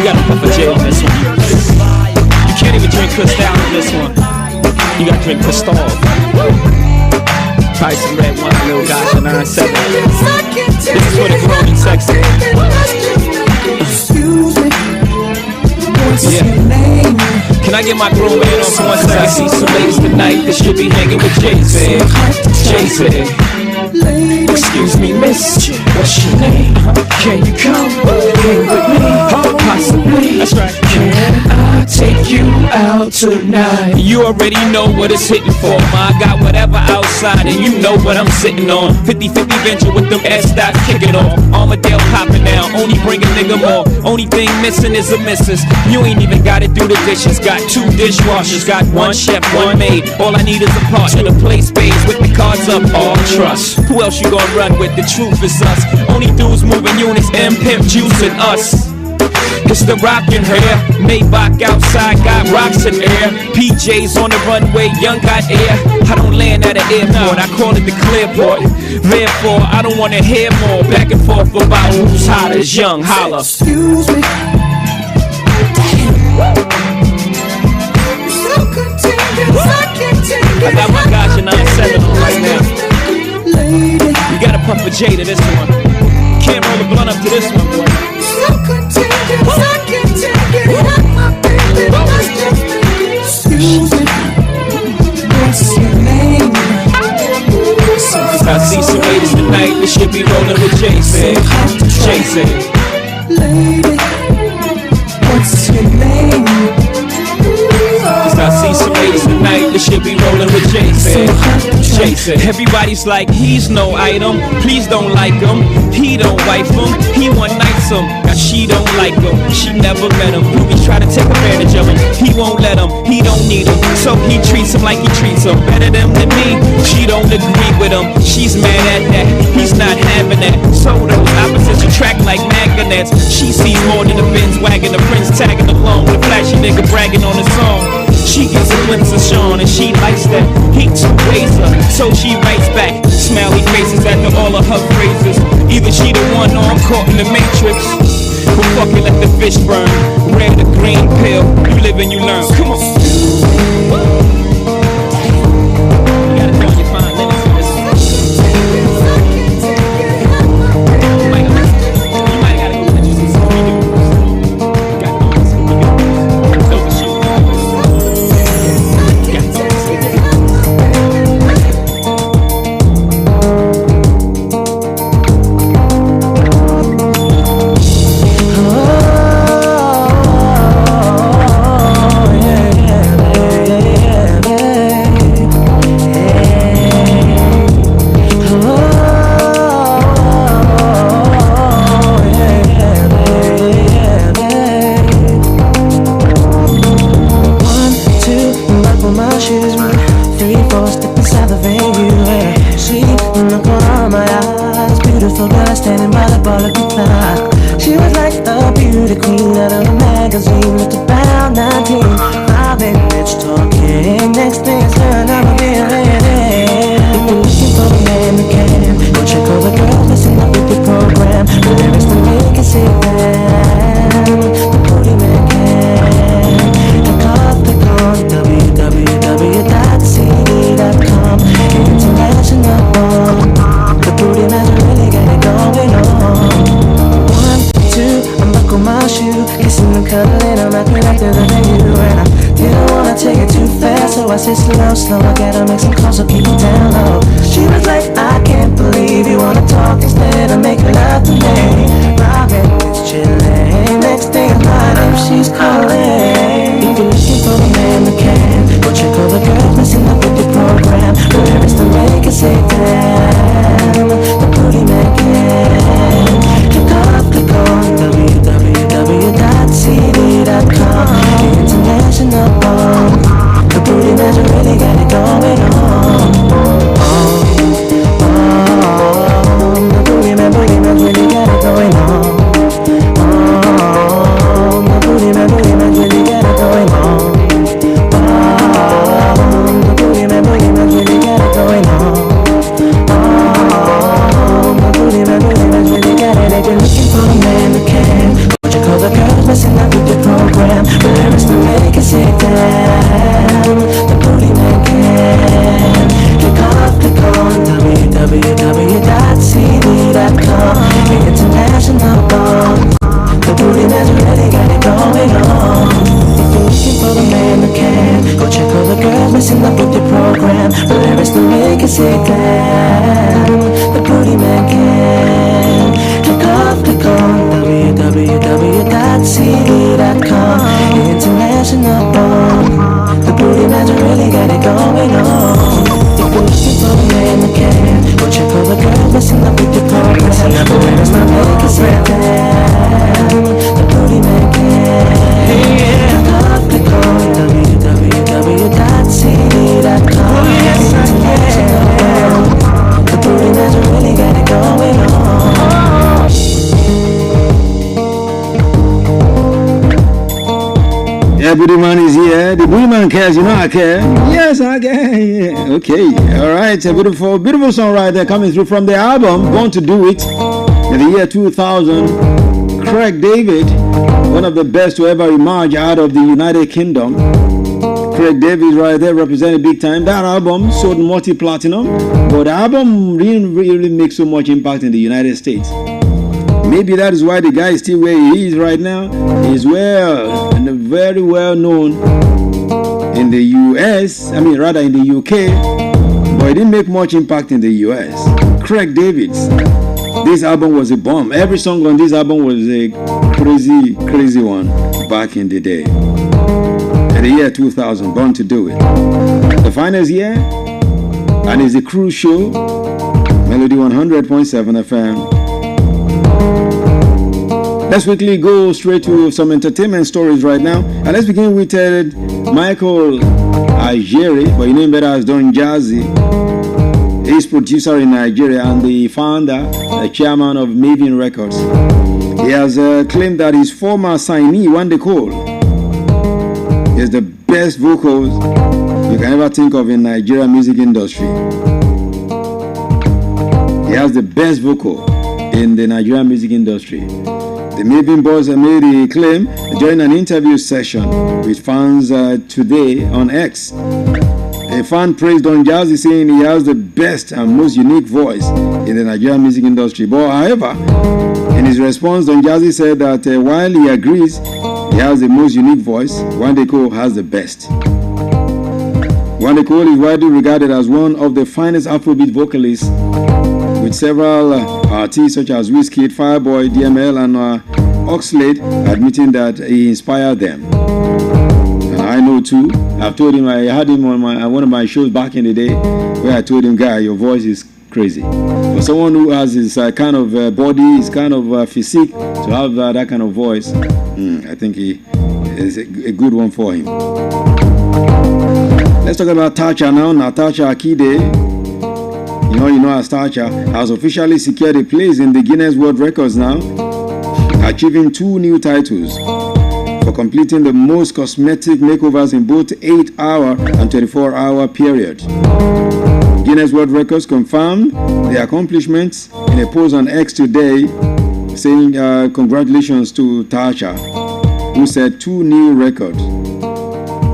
gotta put for J on this one. You can't even drink Cristal on this one. You gotta drink Cristal. Try some red wine, little gosh, 9-7. This is for the grown and sexy. Excuse me. Yeah. Can I get my grown man on for 1 second? I see some ladies tonight that should be hanging with Jay-Z. Jay-Z. Excuse me, miss, what's your name? Can you come hang with me? Possibly. That's right. Can I take you out tonight? You already know what it's hitting for, ma. I got whatever outside and you know what I'm sitting on. 50-50 venture with them S-dots kicking off. Armadale popping now, only bring a nigga more. Only thing missing is a missus. You ain't even gotta do the dishes. Got 2 dishwashers, got 1 chef, 1 maid. All I need is a partner to play spades with the cards up, all trust. Who else you gonna run with? The truth is us. Only dudes moving units, M Pimp Juice and us. It's the rockin' hair, Maybach outside, got rocks in air. PJs on the runway, young got air. I don't land at an airport, I call it the clearport. Therefore, I don't wanna hear more back and forth about who's hotter, young, holla. Excuse me. I got my gosh and 9-7 on right now. You gotta puff for J to this one. Can't roll the blunt up to this one, boy. Excuse me. What's your name? I see some ladies tonight that should be rolling with Jay-Z. Jay-Z. Lady, what's your name? I see some ladies tonight that should be rolling with Jay-Z. Jay-Z. Everybody's like, he's no item. Please don't like him. He don't wife him. He one nights him. Now she don't like him. She never met him. Ruby try to take advantage of him. He won't let him. He don't need him. So he treats him like he treats him. Better than me. She don't agree with him. She's mad at that. He's not having that. So those opposites attract like magnets. She sees more than the Benz wagon. The Prince tagging along. The flashy nigga bragging on his song. She gets a glimpse of Sean and she likes that. He two-ways her, so she writes back. Smiley faces after all of her phrases. Either she the one or I'm caught in the matrix. Who fucking let the fish burn? Red or green pill. You live and you learn. Come on. You gotta know your fine limits for this. You might gotta go let you see some videos. Got those videos. Those are shoes. Slow, I gotta make some calls, so keep it down low. She was like, I can't believe you wanna talk instead of make love to me. Robin is chilling, next thing I know, she's calling. If you're looking for a man who can, go check all the girls messing up with the program. Whatever's to make it say damn, the booty man can. Click on www.cd.com. The international. The booty man really got it going on. The booty man really got it going on. The up with the program. But lyrics to make it sit down. The booty man can. Click on www.cd.com. The international bomb. The booty man's really got it going on. If you're looking for the man that can, go check all the girls messing up with your program. But lyrics to make it sit down. The booty man can. Click on www.cd.com. The international bomb. The booty man's really got it going on. If you're looking for the man that can, go check all the girls messing up with your program. But lyrics to make it sit down. The booty man can. Click on www.cd.com. The booty man's really got it going on. Yeah, Booty Man is here. The Booty Man cares, you know I care. Yes, I care. Yeah. Okay, all right. A beautiful, beautiful song right there coming through from the album Born to Do It in the year 2000. Craig David, one of the best to ever emerge out of the United Kingdom. Craig David right there represented big time. That album sold multi-platinum, but the album didn't really make so much impact in the United States. Maybe that is why the guy is still where he is right now. He's well and very well known in the US, I mean rather in the UK, but he didn't make much impact in the US. Craig David's, this album was a bomb. Every song on this album was a crazy one back in the day. In the year 2000, Born to Do It. The finest year, and it's a cruise show, Melody 100.7 FM. Let's quickly go straight to some entertainment stories right now. And let's begin with Michael Ajere, but you know him better as Don Jazzy. He's producer in Nigeria and the founder, the chairman of Maven Records. He has claimed that his former signee, Wande Cole, is the best vocals you can ever think of in Nigeria music industry. He has the best vocal in the Nigerian music industry. The Maven boys made a claim during an interview session with fans today on X. A fan praised Don Jazzy, saying he has the best and most unique voice in the Nigerian music industry. But however, in his response, Don Jazzy said that while he agrees he has the most unique voice, Wande Cole has the best. Wande Cole is widely regarded as one of the finest Afrobeat vocalists, with several artists such as Wizkid, Fireboy, DML, and Oxlade admitting that he inspired them. And I know too. I've told him, I had him on one of my shows back in the day, where I told him, guy, your voice is crazy. For someone who has his kind of body, his kind of physique, to have that kind of voice, I think he is a good one for him. Let's talk about Tacha now. Natasha Akide, you know as Tacha, has officially secured a place in the Guinness World Records now, achieving 2 new titles for completing the most cosmetic makeovers in both 8-hour and 24-hour period. Guinness World Records confirmed the accomplishments in a post on X today, saying congratulations to Tasha, who set 2 new records.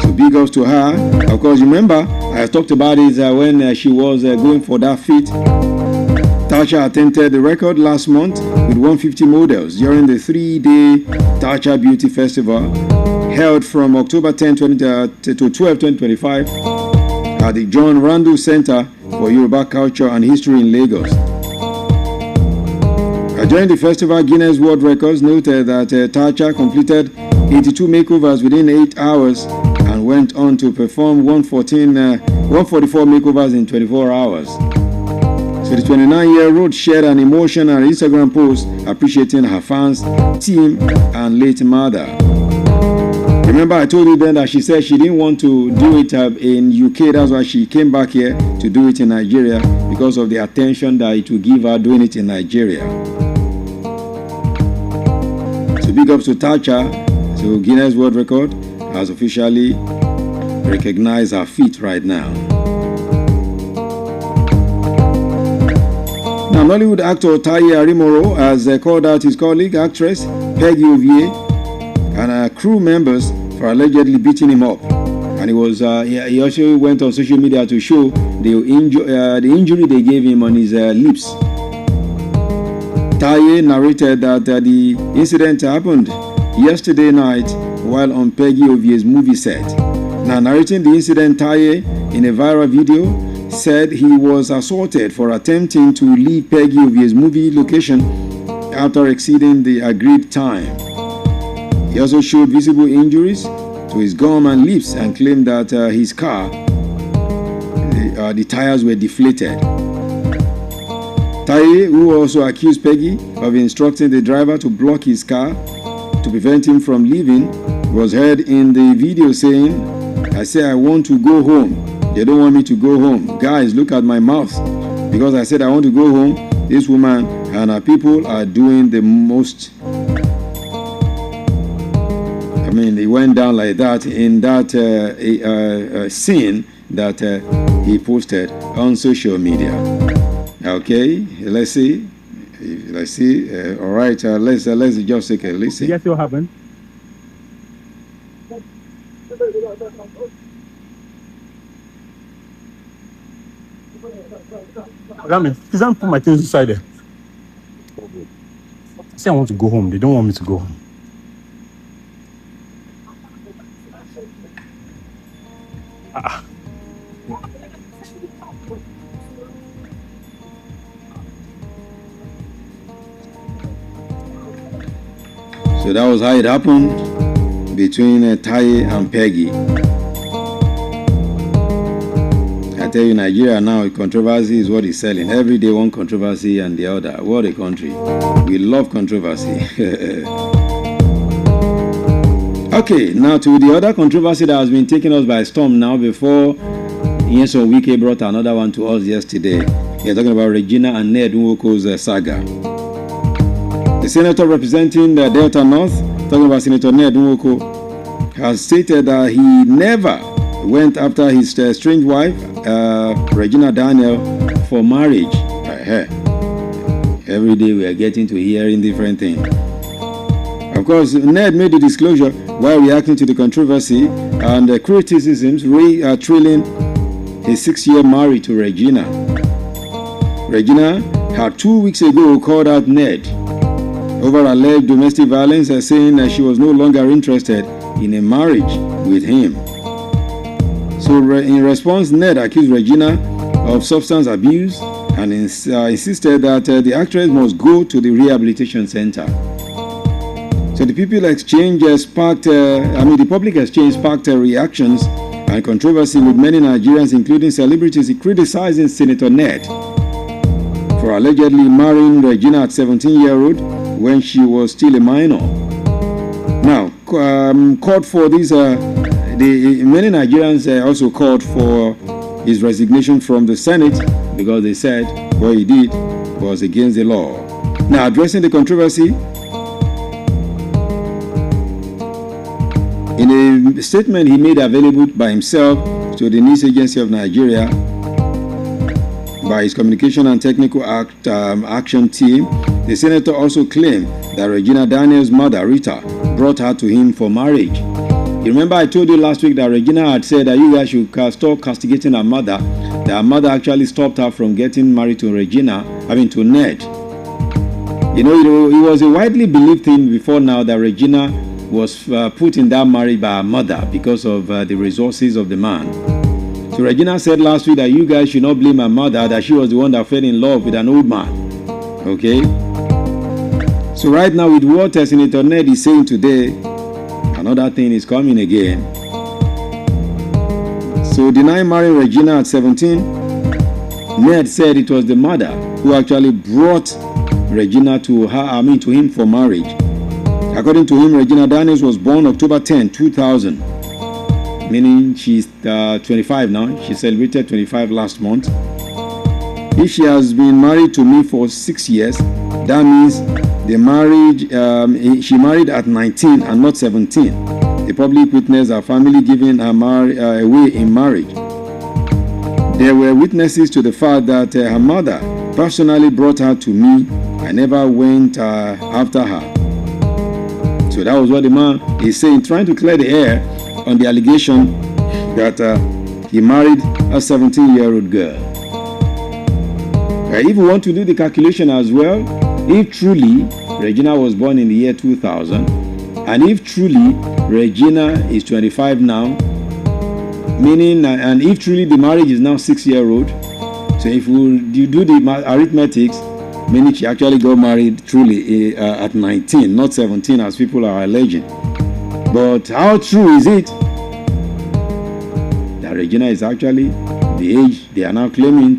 So big ups to her. Of course, remember, I talked about it when she was going for that feat. Tasha attempted the record last month with 150 models during the 3-day Tasha Beauty Festival held from October 10 to 12, 2025 at the John Randall Center for Yoruba Culture and History in Lagos. During the festival, Guinness World Records noted that Tasha completed 82 makeovers within 8 hours and went on to perform 144 makeovers in 24 hours. So the 29-year-old shared an emotional Instagram post appreciating her fans, team, and late mother. Remember, I told you then that she said she didn't want to do it in UK. That's why she came back here to do it in Nigeria, because of the attention that it will give her doing it in Nigeria. So big ups to Tacha. So Guinness World Record has officially recognized her feat right now. Now, Nollywood actor Taye Arimoro has called out his colleague, actress Peggy Ovie, and crew members for allegedly beating him up. And he also went on social media to show the injury they gave him on his lips. Taye narrated that the incident happened yesterday night while on Peggy Ovie's movie set. Now, narrating the incident, Taye, in a viral video, said he was assaulted for attempting to leave Peggy Ovie's movie location after exceeding the agreed time. He also showed visible injuries to his gum and lips and claimed that his car, the tires were deflated. Taye, who also accused Peggy of instructing the driver to block his car to prevent him from leaving, was heard in the video saying, "I say I want to go home. They don't want me to go home. Guys, look at my mouth. Because I said I want to go home, this woman and her people are doing the most." I mean, it went down like that in that scene that he posted on social media. Okay, let's see. All right, let's just take a listen. Yes, what happened? Please don't put my things inside there. I say I want to go home. They don't want me to go home. So that was how it happened between Taye and Peggy. I tell you, Nigeria now, controversy is what is selling. Every day one controversy and the other. What a country. We love controversy. Okay, now to the other controversy that has been taking us by storm now before Nyesom Wike brought another one to us yesterday. We're talking about Regina and Ned Nwoko's saga. The senator representing the Delta North, talking about Senator Ned Nwoko, has stated that he never went after his strange wife, Regina Daniel, for marriage. Every day we are getting to hearing different things. Of course, Ned made the disclosure while reacting to the controversy and the criticisms trailing his 6-year marriage to Regina. Regina had 2 weeks ago called out Ned over alleged domestic violence, saying that she was no longer interested in a marriage with him. So in response, Ned accused Regina of substance abuse and insisted that the actress must go to the rehabilitation center. So the public exchange sparked reactions and controversy with many Nigerians, including celebrities, criticizing Senator Ned for allegedly marrying Regina at 17-year-old when she was still a minor. Now, called for this, many Nigerians also called for his resignation from the Senate because they said what he did was against the law. Now, addressing the controversy, in a statement he made available by himself to the News Agency of Nigeria by his Communication and Technical Action Team, the senator also claimed that Regina Daniel's mother, Rita, brought her to him for marriage. You remember I told you last week that Regina had said that you guys should stop castigating her mother, that her mother actually stopped her from getting married to to Ned. You know, it was a widely believed thing before now that Regina was put in that marriage by her mother because of the resources of the man. So Regina said last week that you guys should not blame her mother, that she was the one that fell in love with an old man. Okay? So right now with what Senator Ned is saying today, another thing is coming again. So denying marrying Regina at 17, Ned said it was the mother who actually brought Regina to him for marriage. According to him, Regina Daniels was born October 10, 2000, meaning she's 25 now. She celebrated 25 last month. If she has been married to me for 6 years, that means the marriage, she married at 19 and not 17. The public witnessed her family giving her away in marriage. There were witnesses to the fact that her mother personally brought her to me. I never went after her. So that was what the man is saying, trying to clear the air on the allegation that he married a 17-year-old girl. If you want to do the calculation as well, if truly Regina was born in the year 2000, and if truly Regina is 25 now, meaning, and if truly the marriage is now 6-year-old, so if you do the arithmetics, meaning she actually got married truly at 19, not 17 as people are alleging. But how true is it that Regina is actually the age they are now claiming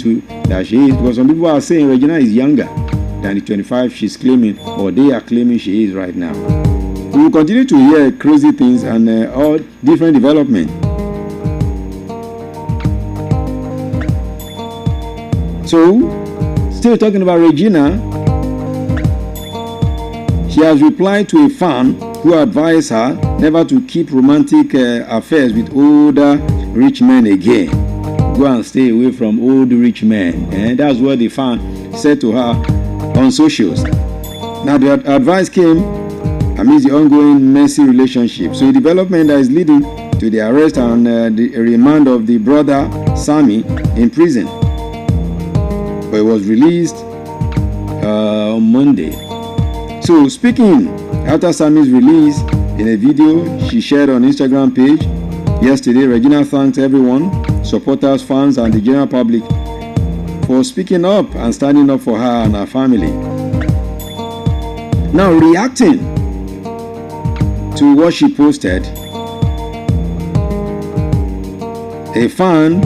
that she is? Because some people are saying Regina is younger than the 25 she's claiming, or they are claiming she is right now. We will continue to hear crazy things and all different developments. So, still talking about Regina, she has replied to a fan who advised her never to keep romantic affairs with older rich men again. Go and stay away from old rich men. And that's what the fan said to her on socials. Now the advice came amidst the ongoing messy relationship. So a development that is leading to the arrest and the remand of the brother Sammy in prison. But it was released on Monday. So speaking after Sammy's release in a video she shared on Instagram page yesterday, Regina thanked everyone, supporters, fans, and the general public for speaking up and standing up for her and her family. Now, reacting to what she posted, a fan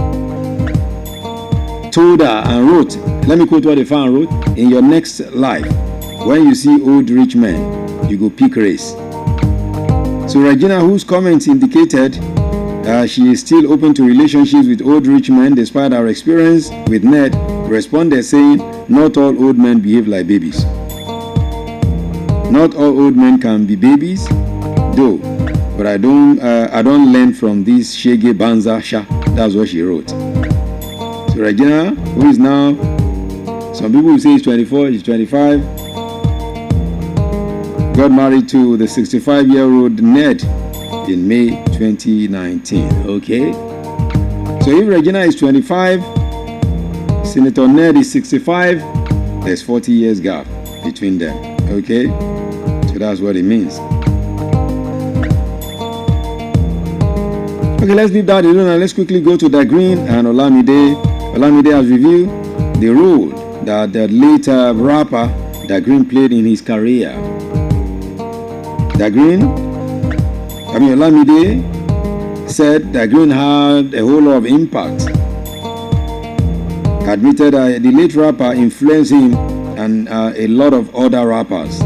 told her and wrote, let me quote what the fan wrote: "In your next life, when you see old rich men, you go pick race." So Regina, whose comments indicated she is still open to relationships with old rich men despite her experience with Ned, responded saying, "Not all old men behave like babies. Not all old men can be babies, though. But I don't learn from this shege banza sha." That's what she wrote. So Regina, who is now, some people will say he's 24, he's 25, got married to the 65-year-old Ned in May 2019. Okay? So if Regina is 25, Senator Ned is 65, there's 40 years gap between them. Okay? So that's what it means. Okay, let's leave that alone and let's quickly go to Dagreen and Olamide. Olamide has revealed the role that the late rapper Dagreen played in his career. Olamide said Dagreen had a whole lot of impact. Admitted the late rapper influenced him and a lot of other rappers.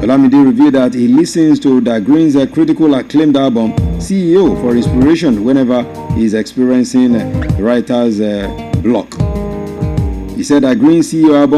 Olamide revealed that he listens to Dagreen's critical acclaimed album CEO for inspiration whenever he's experiencing writer's block. He said Dagreen's CEO album